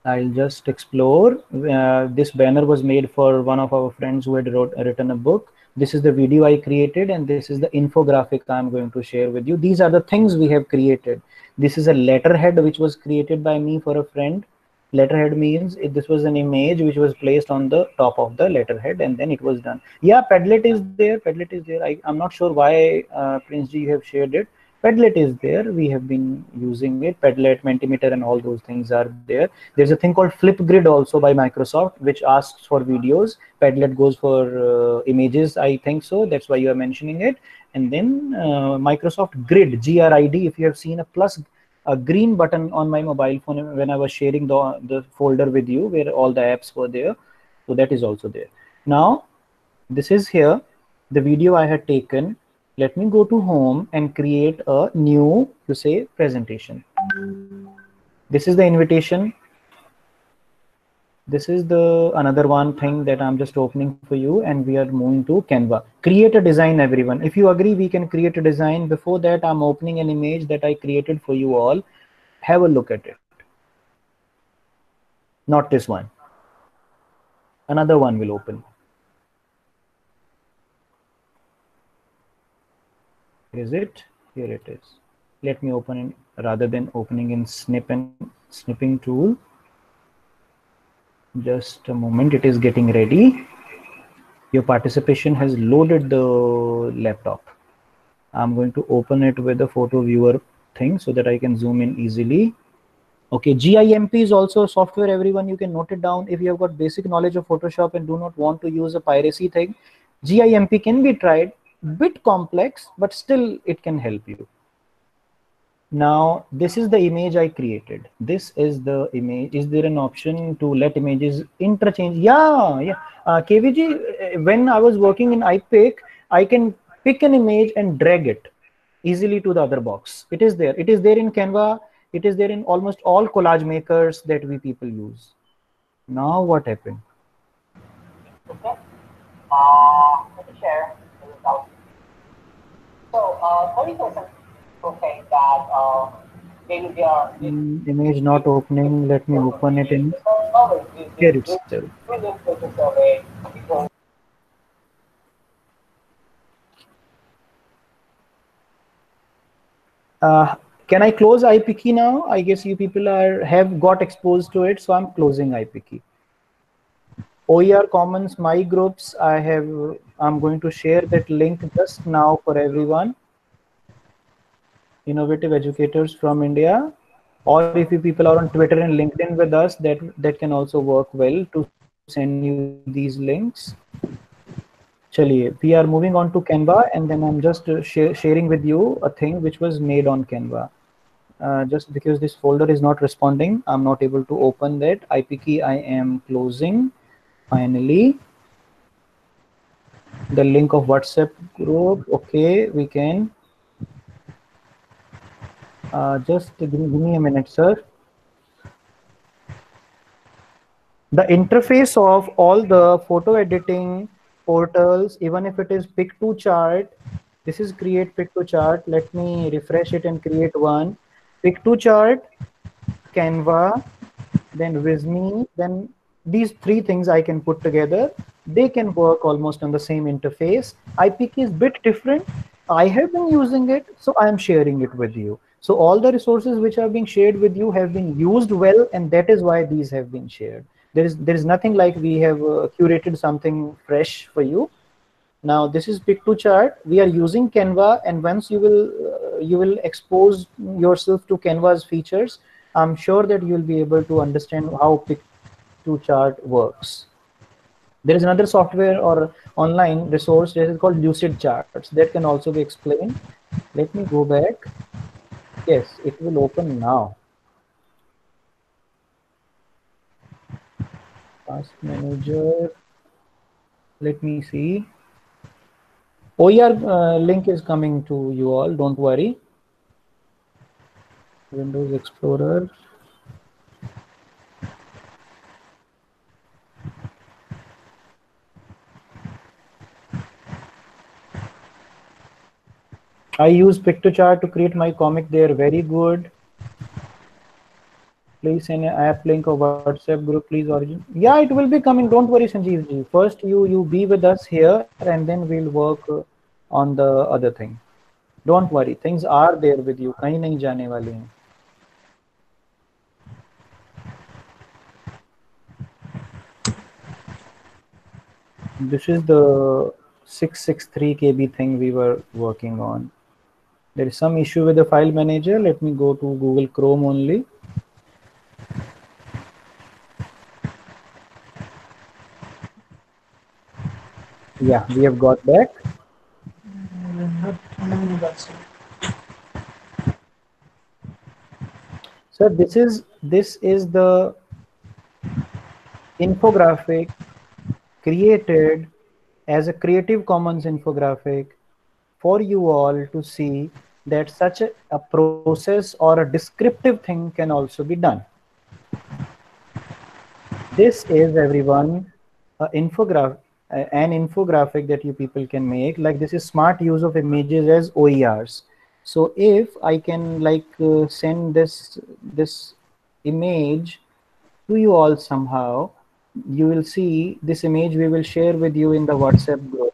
I'll just explore. This banner was made for one of our friends who had written a book. This is the video I created, and this is the infographic I'm going to share with you. These are the things we have created. This is a letterhead which was created by me for a friend. Letterhead means this was an image which was placed on the top of the letterhead, and then it was done. Yeah, Padlet is there. Padlet is there. I'm not sure why Prince Ji you have shared it. Padlet is there. We have been using it. Padlet, Mentimeter, and all those things are there. There's a thing called Flipgrid also by Microsoft, which asks for videos. Padlet goes for images, I think so. That's why you are mentioning it. And then Microsoft Grid, GRID. If you have seen a green button on my mobile phone when I was sharing the folder with you, where all the apps were there. So that is also there. Now, this is here, the video I had taken. Let me go to home and create a new, you say, presentation. This is the invitation. This is the another one thing that I'm just opening for you, and we are moving to Canva. Create a design, everyone. If you agree, we can create a design. Before that, I'm opening an image that I created for you all. Have a look at it. Not this one. Another one will open. Is it? Here it is. Let me open it rather than opening in snipping tool. Just a moment, it is getting ready. Your participation has loaded the laptop. I'm going to open it with the photo viewer thing so that I can zoom in easily. Okay, GIMP is also a software, everyone. You can note it down. If you have got basic knowledge of Photoshop and do not want to use a piracy thing, GIMP can be tried. Bit complex, but still it can help you. Now, this is the image I created. This is the image. Is there an option to let images interchange? Yeah. KVG, when I was working in iPic, I can pick an image and drag it easily to the other box. It is there. It is there in Canva. It is there in almost all collage makers that we people use. Now, what happened? Okay. Let me share the result. So, 30%. Okay, that maybe they are image not opening. Let me open it in. Here it's still. Can I close iPicky now? I guess you people have got exposed to it, so I'm closing iPicky. OER Commons, my groups, I'm going to share that link just now for everyone. Innovative educators from India, or if you people are on Twitter and LinkedIn with us, that can also work well to send you these links. Chaliye, we are moving on to Canva, and then I'm just sharing with you a thing which was made on Canva. Just because this folder is not responding, I'm not able to open that. iPicky I am closing. Finally, the link of WhatsApp group. Okay, we can. Just give me a minute, sir. The interface of all the photo editing portals, even if it is Pick2Chart, this is create Pick2Chart. Let me refresh it and create one. Pick2Chart, Canva, then Visme, then these three things I can put together. They can work almost on the same interface. IPK is bit different. I have been using it, so I am sharing it with you. So all the resources which are being shared with you have been used well, and that is why these have been shared. There is nothing like we have curated something fresh for you. Now this is Piktochart. We are using Canva, and once you will expose yourself to Canva's features, I'm sure that you will be able to understand how Piktochart works. There is another software or online resource that is called Lucidcharts that can also be explained. Let me go back. Yes, it will open now. Task Manager. Let me see. OER link is coming to you all, don't worry. Windows Explorer. I use Piktochart to create my comic there. Very good. Please send an app link or WhatsApp group, please. Origin. Yeah, it will be coming. Don't worry, Sanjeev ji. First, you be with us here, and then we'll work on the other thing. Don't worry, things are there with you. कहीं नहीं जाने वाले हैं. This is the 663 KB thing we were working on. There is some issue with the file manager. Let me go to Google Chrome only. Yeah, we have got back. So this is the infographic created as a Creative Commons infographic for you all to see that such a process or a descriptive thing can also be done. This is, everyone, an infographic that you people can make. Like, this is smart use of images as OERs. So if I can send this image to you all somehow, you will see this image we will share with you in the WhatsApp group.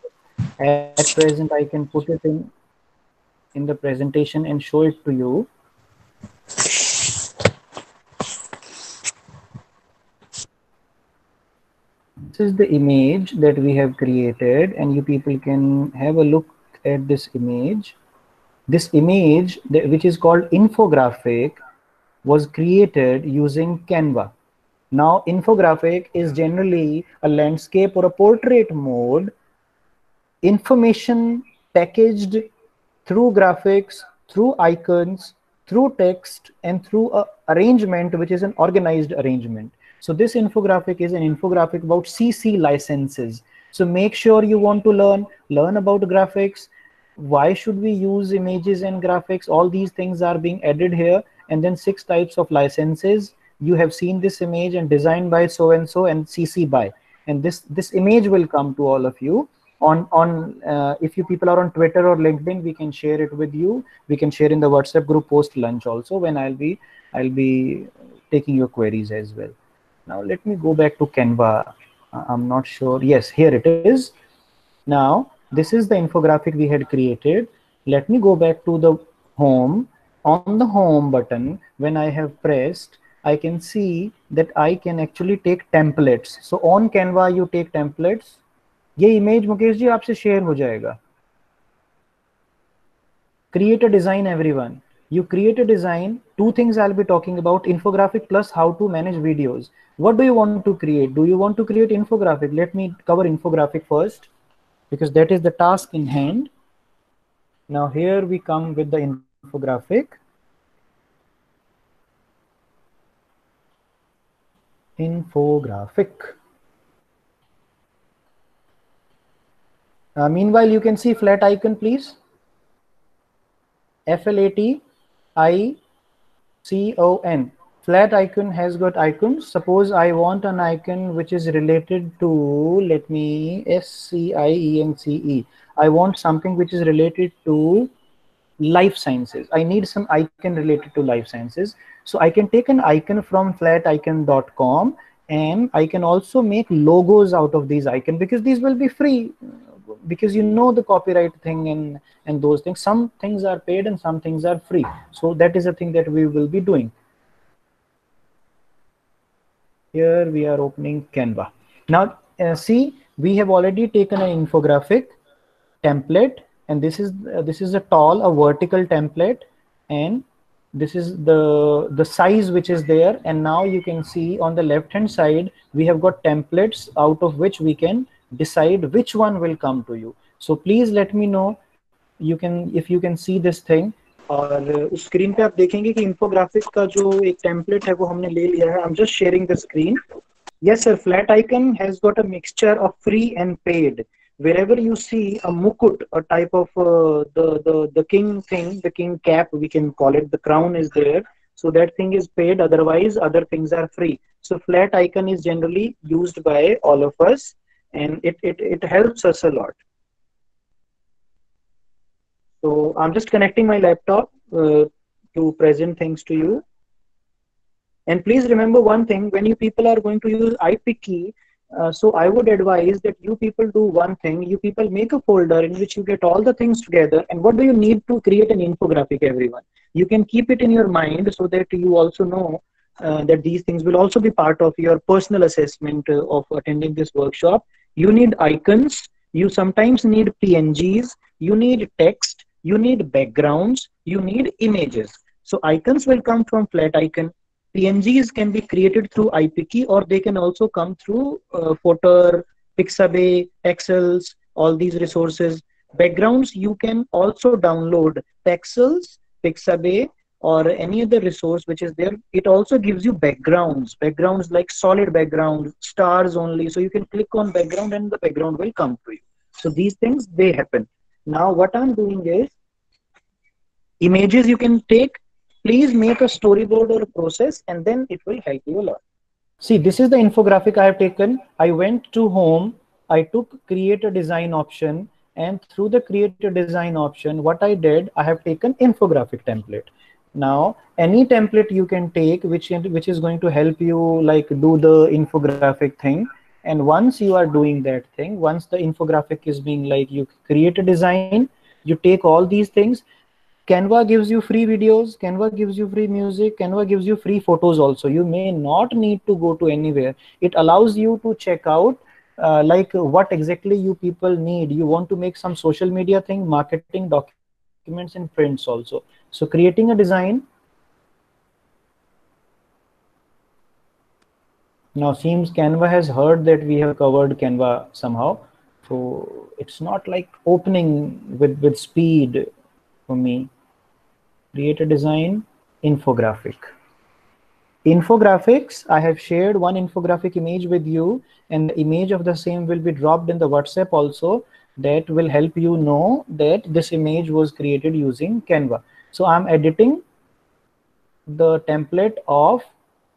At present, I can put it in the presentation and show it to you. This is the image that we have created, and you people can have a look at this image. This image, which is called infographic, was created using Canva. Now, infographic is generally a landscape or a portrait mode, information packaged through graphics, through icons, through text, and through a arrangement which is an organized arrangement. So this infographic is an infographic about CC licenses. So make sure you want to learn about graphics. Why should we use images and graphics? All these things are being added here. And then 6 types of licenses. You have seen this image and designed by so and so and CC by. And this image will come to all of you. If you people are on Twitter or LinkedIn, we can share it with you. We can share in the WhatsApp group post lunch also, when I'll be taking your queries as well. Now let me go back to Canva. I'm not sure. Yes, here it is. Now this is the infographic we had created. Let me go back to the home. On the home button, when I have pressed, I can see that I can actually take templates. So on Canva, you take templates. ये image Mukesh ji आपसे share हो जाएगा. Create a design, everyone. You create a design. 2 things I'll be talking about: infographic plus how to manage videos. What do you want to create? Do you want to create infographic? Let me cover infographic first, because that is the task in hand. Now here we come with the infographic. Infographic. Meanwhile, you can see flat icon, please. FLATICON. Flat icon has got icons. Suppose I want an icon which is related to, let me, SCIENCE. I want something which is related to life sciences. I need some icon related to life sciences. So I can take an icon from flaticon.com, and I can also make logos out of these icons, because these will be free, because you know the copyright thing and those things. Some things are paid and some things are free. So that is a thing that we will be doing. Here we are opening Canva. Now see, we have already taken an infographic template, and this is a vertical template, and this is the size which is there. And now you can see on the left hand side we have got templates out of which we can decide which one will come to you. So please let me know, you can, if you can see this thing. और उस screen पे आप देखेंगे कि infographic का जो एक template है वो हमने ले लिया है. I am just sharing the screen. Yes, sir. Flat Icon has got a mixture of free and paid. Wherever you see a mukut, a type of the king thing, the king cap, we can call it, the crown is there. So that thing is paid. Otherwise, other things are free. So Flat Icon is generally used by all of us, and it helps us a lot. So I'm just connecting my laptop to present things to you. And please remember one thing, when you people are going to use IPKey, so I would advise that you people do one thing. You people make a folder in which you get all the things together. And what do you need to create an infographic, everyone? You can keep it in your mind so that you also know that these things will also be part of your personal assessment of attending this workshop. You need icons. You sometimes need PNGs. You need text. You need backgrounds. You need images. So icons will come from Flat Icon. PNGs can be created through IPKey, or they can also come through Photor, Pixabay, Pexels, all these resources. Backgrounds, you can also download Pexels, Pixabay, or any other resource which is there. It also gives you backgrounds like solid background, stars only. So you can click on background and the background will come to you. So these things, they happen. Now what I'm doing is, images you can take. Please make a storyboard or a process, and then it will help you a lot. See, this is the infographic I have taken. I went to home, I took create a design option, and through the create a design option, what I did, I have taken infographic template. Now, any template you can take, which is going to help you like do the infographic thing. And once you are doing that thing, once the infographic is being like, you create a design, you take all these things. Canva gives you free videos, Canva gives you free music, Canva gives you free photos also. You may not need to go to anywhere. It allows you to check out like what exactly you people need. You want to make some social media thing, marketing, documents, and prints also. So creating a design. Now seems Canva has heard that we have covered Canva somehow. So it's not like opening with speed for me. Create a design, infographic. Infographics, I have shared one infographic image with you, and the image of the same will be dropped in the WhatsApp also. That will help you know that this image was created using Canva. So I'm editing the template of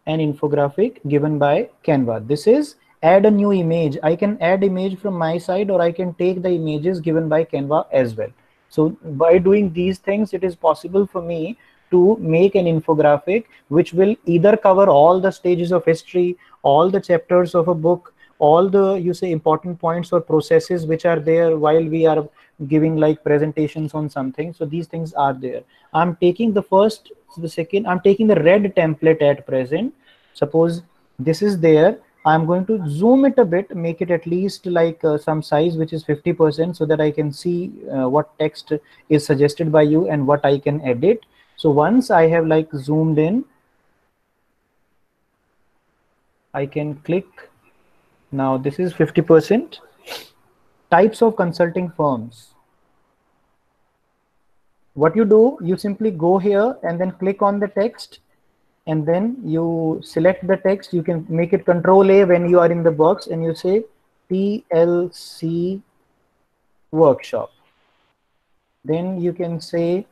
an infographic given by Canva. This is add a new image. I can add image from my side, or I can take the images given by Canva as well. So by doing these things, it is possible for me to make an infographic which will either cover all the stages of history, all the chapters of a book, all the, you say, important points or processes which are there while we are giving like presentations on something. So these things are there. I'm taking the first, the second, I'm taking the red template at present. Suppose this is there. I'm going to zoom it a bit, make it at least like some size which is 50%, so that I can see what text is suggested by you and what I can edit. So once I have like zoomed in, I can click. Now this is 50%. Types of consulting firms. What you do, you simply go here and then click on the text, and then you select the text. You can make it Control A when you are in the box, and you say PLC workshop. Then you can say,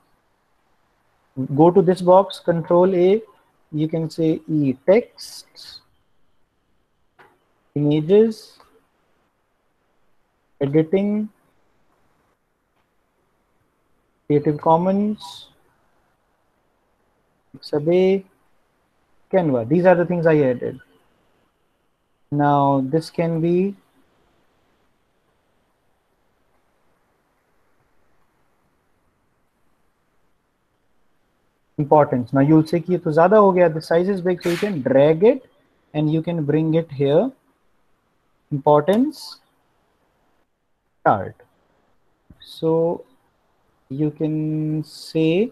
go to this box, Control A, you can say e-text, images, editing, Creative Commons, Pixabay, Canva. These are the things I added. Now this can be importance. Now you'll say कि तो ज़्यादा हो गया, the size is big, so you can drag it and you can bring it here. Importance chart. So you can say,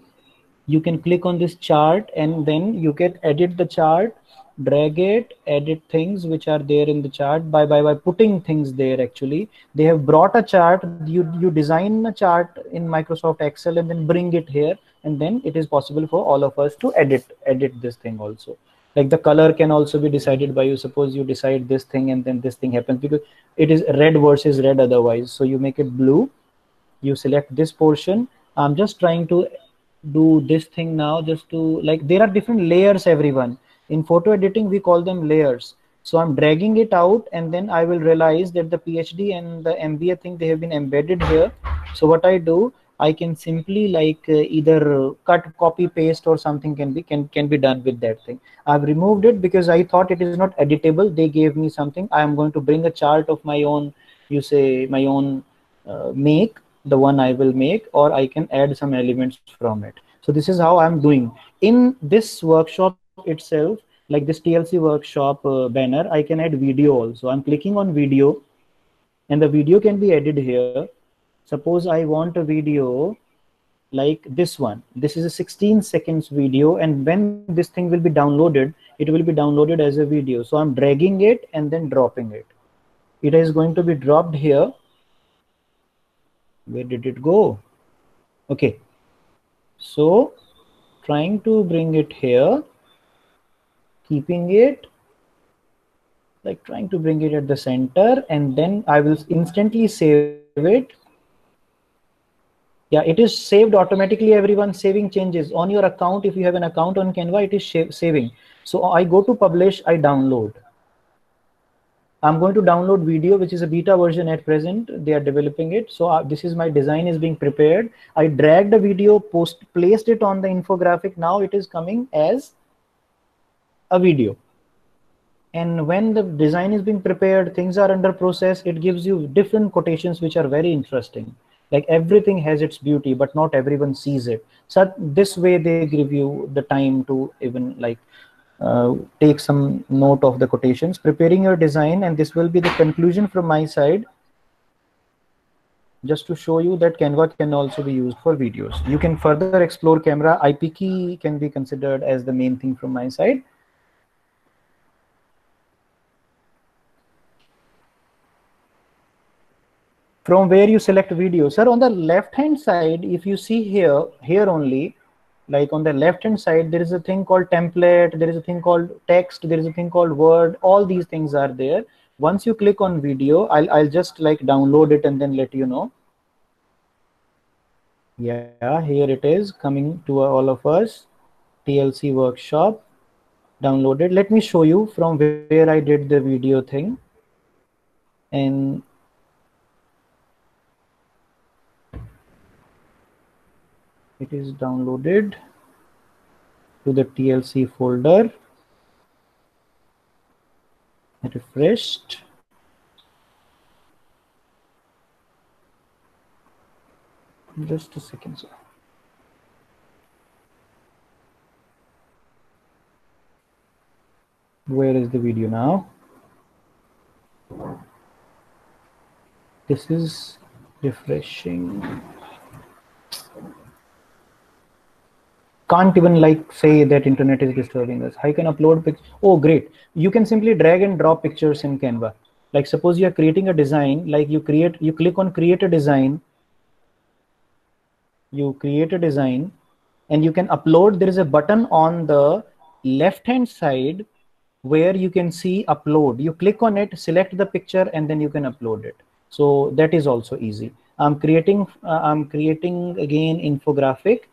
you can click on this chart and then you can edit the chart, drag it, edit things which are there in the chart by putting things there. Actually they have brought a chart, you design a chart in Microsoft Excel and then bring it here, and then it is possible for all of us to edit this thing also. Like the color can also be decided by you. Suppose you decide this thing and then this thing happens because it is red versus red otherwise, so you make it blue, you select this portion. I'm just trying to do this thing now, just to, like, there are different layers, everyone. In photo editing we call them layers. So I'm dragging it out and then I will realize that the PhD and the MBA thing, they have been embedded here. So what I do, I can simply either cut, copy, paste, or something can be done with that thing. I've removed it because I thought it is not editable. They gave me something. I am going to bring a chart of my own, you say my own make, the one I will make, or I can add some elements from it. So this is how I'm doing. In this workshop itself, like this TLC workshop banner, I can add video also. I'm clicking on video and the video can be added here. Suppose I want a video like this one. This is a 16 seconds video, and when this thing will be downloaded, it will be downloaded as a video. So I'm dragging it and then dropping it. It is going to be dropped here. Where did it go? Okay, so trying to bring it here, keeping it, like trying to bring it at the center, and then I will instantly save it. Yeah, it is saved automatically, everyone. Saving changes on your account. If you have an account on Canva, it is saving. So I go to publish, I download. I'm going to download video, which is a beta version at present. They are developing it. So this is my design is being prepared. I dragged the video, placed it on the infographic. Now it is coming as a video. And when the design is being prepared, things are under process, it gives you different quotations, which are very interesting. Like everything has its beauty, but not everyone sees it. So this way they give you the time to even take some note of the quotations, preparing your design. And this will be the conclusion from my side, just to show you that Canva can also be used for videos. You can further explore camera. IP key can be considered as the main thing from my side. From where you select video, sir, on the left hand side, if you see here only, like on the left hand side, there is a thing called template, there is a thing called text, there is a thing called word. All these things are there. Once you click on video, I'll just like download it and then let you know. Yeah, here it is coming to all of us. TLC workshop downloaded. Let me show you from where I did the video thing. And it is downloaded to the TLC folder. Refreshed. Just a second, sir. Where is the video now? This is refreshing. Can't even say that internet is disturbing us. I can upload pictures. Oh, great. You can simply drag and drop pictures in Canva. Like suppose you are creating a design, like you click on create a design. You create a design and you can upload. There is a button on the left hand side where you can see upload. You click on it, select the picture, and then you can upload it. So that is also easy. I'm creating again infographic.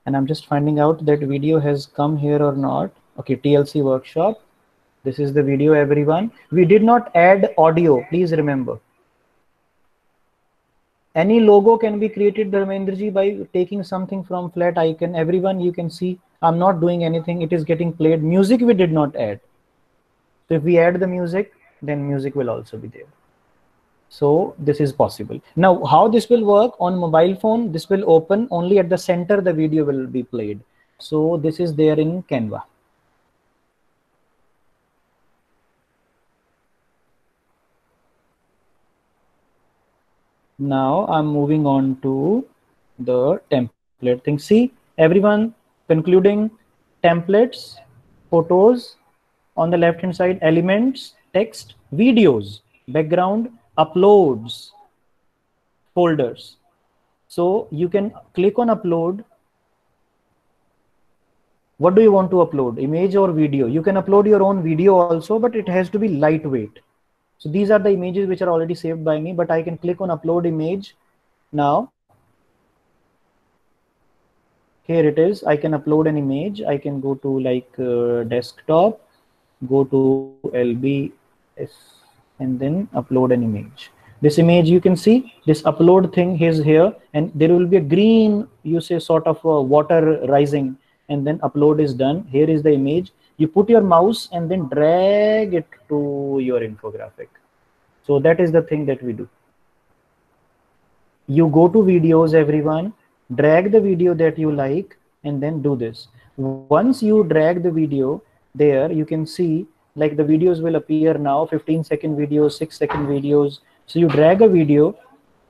And I'm just finding out that video has come here or not. Okay, TLC workshop. This is the video, everyone. We did not add audio, please remember. Any logo can be created, Dharmendra ji, by taking something from flat icon. Everyone, you can see I'm not doing anything. It is getting played. Music we did not add. So if we add the music, then music will also be there. So this is possible. Now, how this will work on mobile phone, this will open only at the center, the video will be played. So this is there in Canva. Now I'm moving on to the template thing. See, everyone, concluding templates, photos, on the left hand side, elements, text, videos, background, uploads, folders. So you can click on upload. What do you want to upload, image or video? You can upload your own video also, but it has to be lightweight. So these are the images which are already saved by me, but I can click on upload image. Now here it is. I can upload an image. I can go to like desktop, go to LBS, and then upload an image. This image, you can see this upload thing is here, and there will be a green, you say, sort of water rising, and then upload is done. Here is the image. You put your mouse and then drag it to your infographic. So that is the thing that we do. You go to videos, everyone, drag the video that you like, and then do this. Once you drag the video there, you can see like the videos will appear now, 15-second videos, 6-second videos. So you drag a video.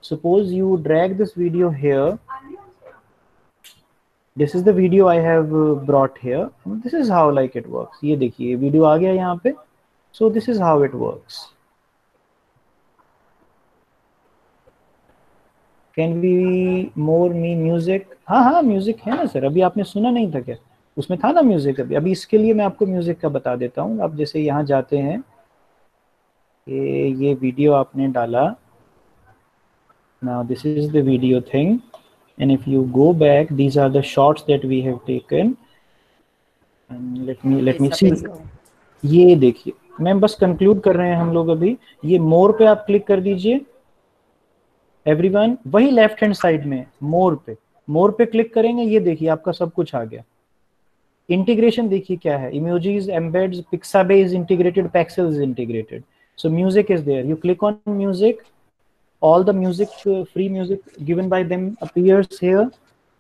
Suppose you drag this video here. This is the video I have brought here. This is how like it works. ये देखिए video आ गया यहाँ पे. So this is how it works. Can we more me music? हाँ music है ना sir. अभी आपने सुना नहीं था क्या? उसमें था ना म्यूजिक. अभी इसके लिए मैं आपको म्यूजिक का बता देता हूँ. आप जैसे यहाँ जाते हैं, ये वीडियो आपने डाला. Now this is the video thing, and if you go back, these are the shots that we have taken. And let me see. ये देखिए, मैं बस कंक्लूड कर रहे हैं हम लोग अभी. ये मोर पे आप क्लिक कर दीजिए. एवरीवन, वही लेफ्ट हैंड साइड में मोर पे क्लिक करेंगे. ये देखिए आपका सब कुछ आ गया. इंटीग्रेशन देखिए क्या है. Emojis, embeds, Pixabay is integrated, Pexels is integrated. So music is there. You click on music. All the music, free music given by them appears here.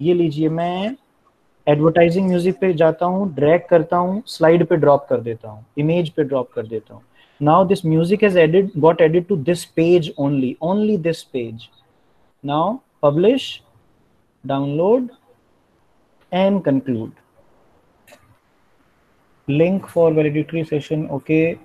ये लीजिए, मैं एडवर्टाइजिंग म्यूजिक पे जाता हूँ, ड्रैग करता हूँ, स्लाइड पे ड्रॉप कर देता हूँ, इमेज पे ड्रॉप कर देता हूँ. Now this music has got added to this page only this page. Now publish, download, and conclude. Link for validatory session. Okay.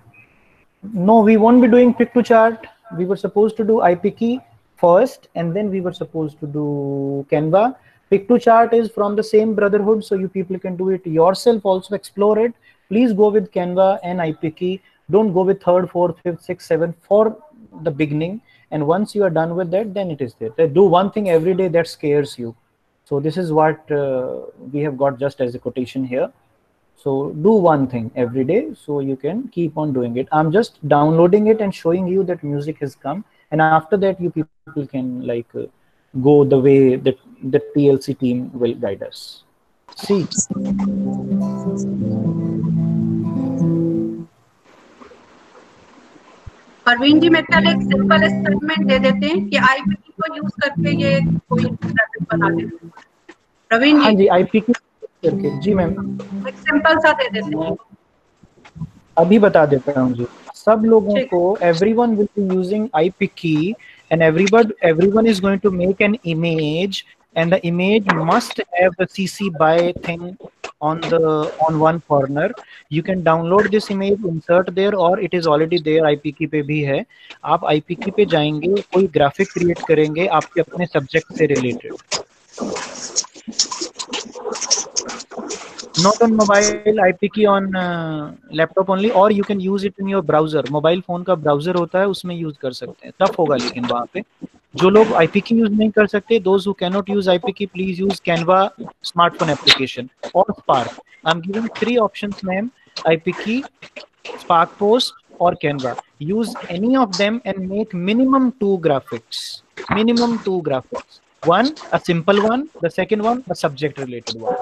No, we won't be doing pick to chart. We were supposed to do IPKey first, and then we were supposed to do Canva. Pick to chart is from the same brotherhood, so you people can do it yourself also, explore it. Please go with Canva and IPKey. Don't go with 3rd, 4th, 5th, 6th, 7th for the beginning. And once you are done with that, then it is there. Do one thing every day that scares you. So this is what we have got just as a quotation here. So do one thing every day so you can keep on doing it. I'm just downloading it and showing you that music has come. And after that, you people can like go the way that the PLC team will guide us. See. Parveen ji, मैं कल एक simple statement दे देते हैं कि आईपीकी को use करके ये कोई ग्राफिक बना देते हैं. प्रवीण जी. हाँ जी, आईपीकी करके. जी मैम, एक सिंपल सा दे देते हैं. अभी बता देता हूँ जी. सब लोगों को, everyone will be using IPKey, and everyone is going to make an image, and the image must have the CC BY thing on one corner. You can download this image, insert there, or it is already there. IPKey पे भी है. आप IPKey पे जाएंगे, कोई graphic create करेंगे आपके अपने सब्जेक्ट से related. Not on mobile, IPKey on laptop only, or you can use it in your browser. Mobile phone का ब्राउजर होता है, उसमें यूज कर सकते हैं. टफ होगा लेकिन वहाँ पे. जो लोग IPKey यूज नहीं कर सकते, those who cannot use IPKey, please use Canva smartphone application or Spark. I'm giving 3 options, ma'am. IPKey, Spark Post, or Canva. Use any of them and make minimum 2 graphics. minimum 2 graphics. One a simple one, the second one a subject related one.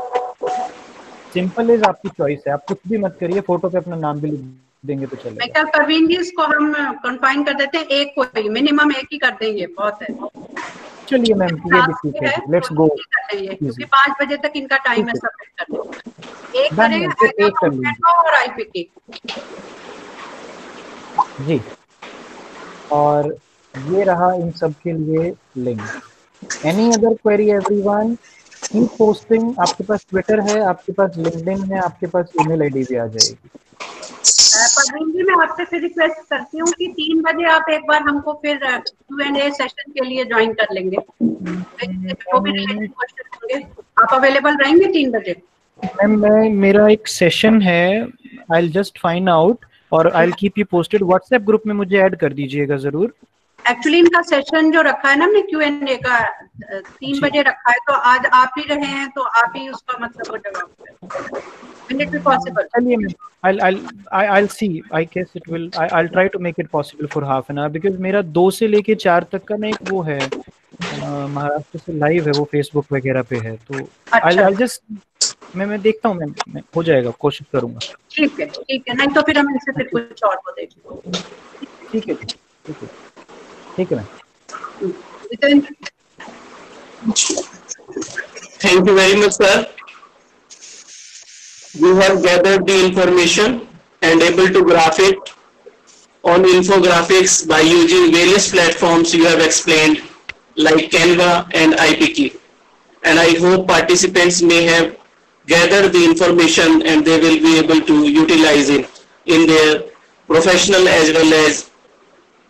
Simple is आपकी choice है, आप कुछ भी मत करिए, photo पे अपना नाम भी लिख देंगे तो चलेगा। मैं क्या परवीन जी इसको हम कंफाइन कर देते हैं, एक को मिनिमम एक ही कर देंगे, बहुत है। चलिए मैम ये भी ठीक है, लेट्स गो, क्योंकि 5 बजे तक इनका टाइम है सबमिट करने का। एक करेंगे एक कर लीजिए और आईपीके जी, और ये रहा इन सब के लिए link. Any other query everyone? Keep posting. आपके पास ट्विटर है, आपके पास लिंक्डइन है, आपके पास ईमेल आईडी भी आ जाएगी। परवीन जी मैं आपसे फिर रिक्वेस्ट करती हूँ कि 3 बजे आप एक बार हमको फिर Q&A सेशन के लिए ज्वाइन कर लेंगे, जो भी रिलेटेड क्वेश्चन होंगे। आप अवेलेबल रहेंगे 3 बजे? मैम मेरा एक सेशन है, I will just find out और I will keep you posted. WhatsApp group में मुझे ऐड कर दीजिएगा जरूर। एक्चुअली इनका सेशन जो रखा है ना हमने Q&A का 3 बजे रखा है, तो आज आप ही रहे हैं तो आप ही उसका मतलब वो जवाब दें। पॉसिबल? चलिए ma'am, I'll see. I guess it will. I'll try to make it possible for half an hour because मेरा 2 से लेके 4 तक का ना एक वो है, महाराष्ट्र से लाइव है, वो फेसबुक वगैरह पे है, तो I'll just मैं देखता हूँ मैं हो जाएगा, कोशिश करूंगा। ठीक है, नहीं तो फिर हम इनसे फिर कुछ और को देखेंगे। ठीक है ma'am. Thank you very much, sir. You have gathered the information and able to graph it on infographics by using various platforms you have explained like Canva and IPK. And I hope participants may have gathered the information and they will be able to utilize it in their professional as well as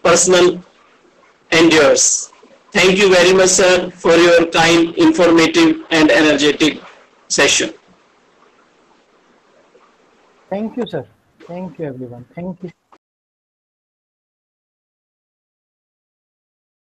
personal endeavors. Thank you very much, sir, for your kind, informative and energetic session. Thank you, sir. Thank you, everyone. Thank you.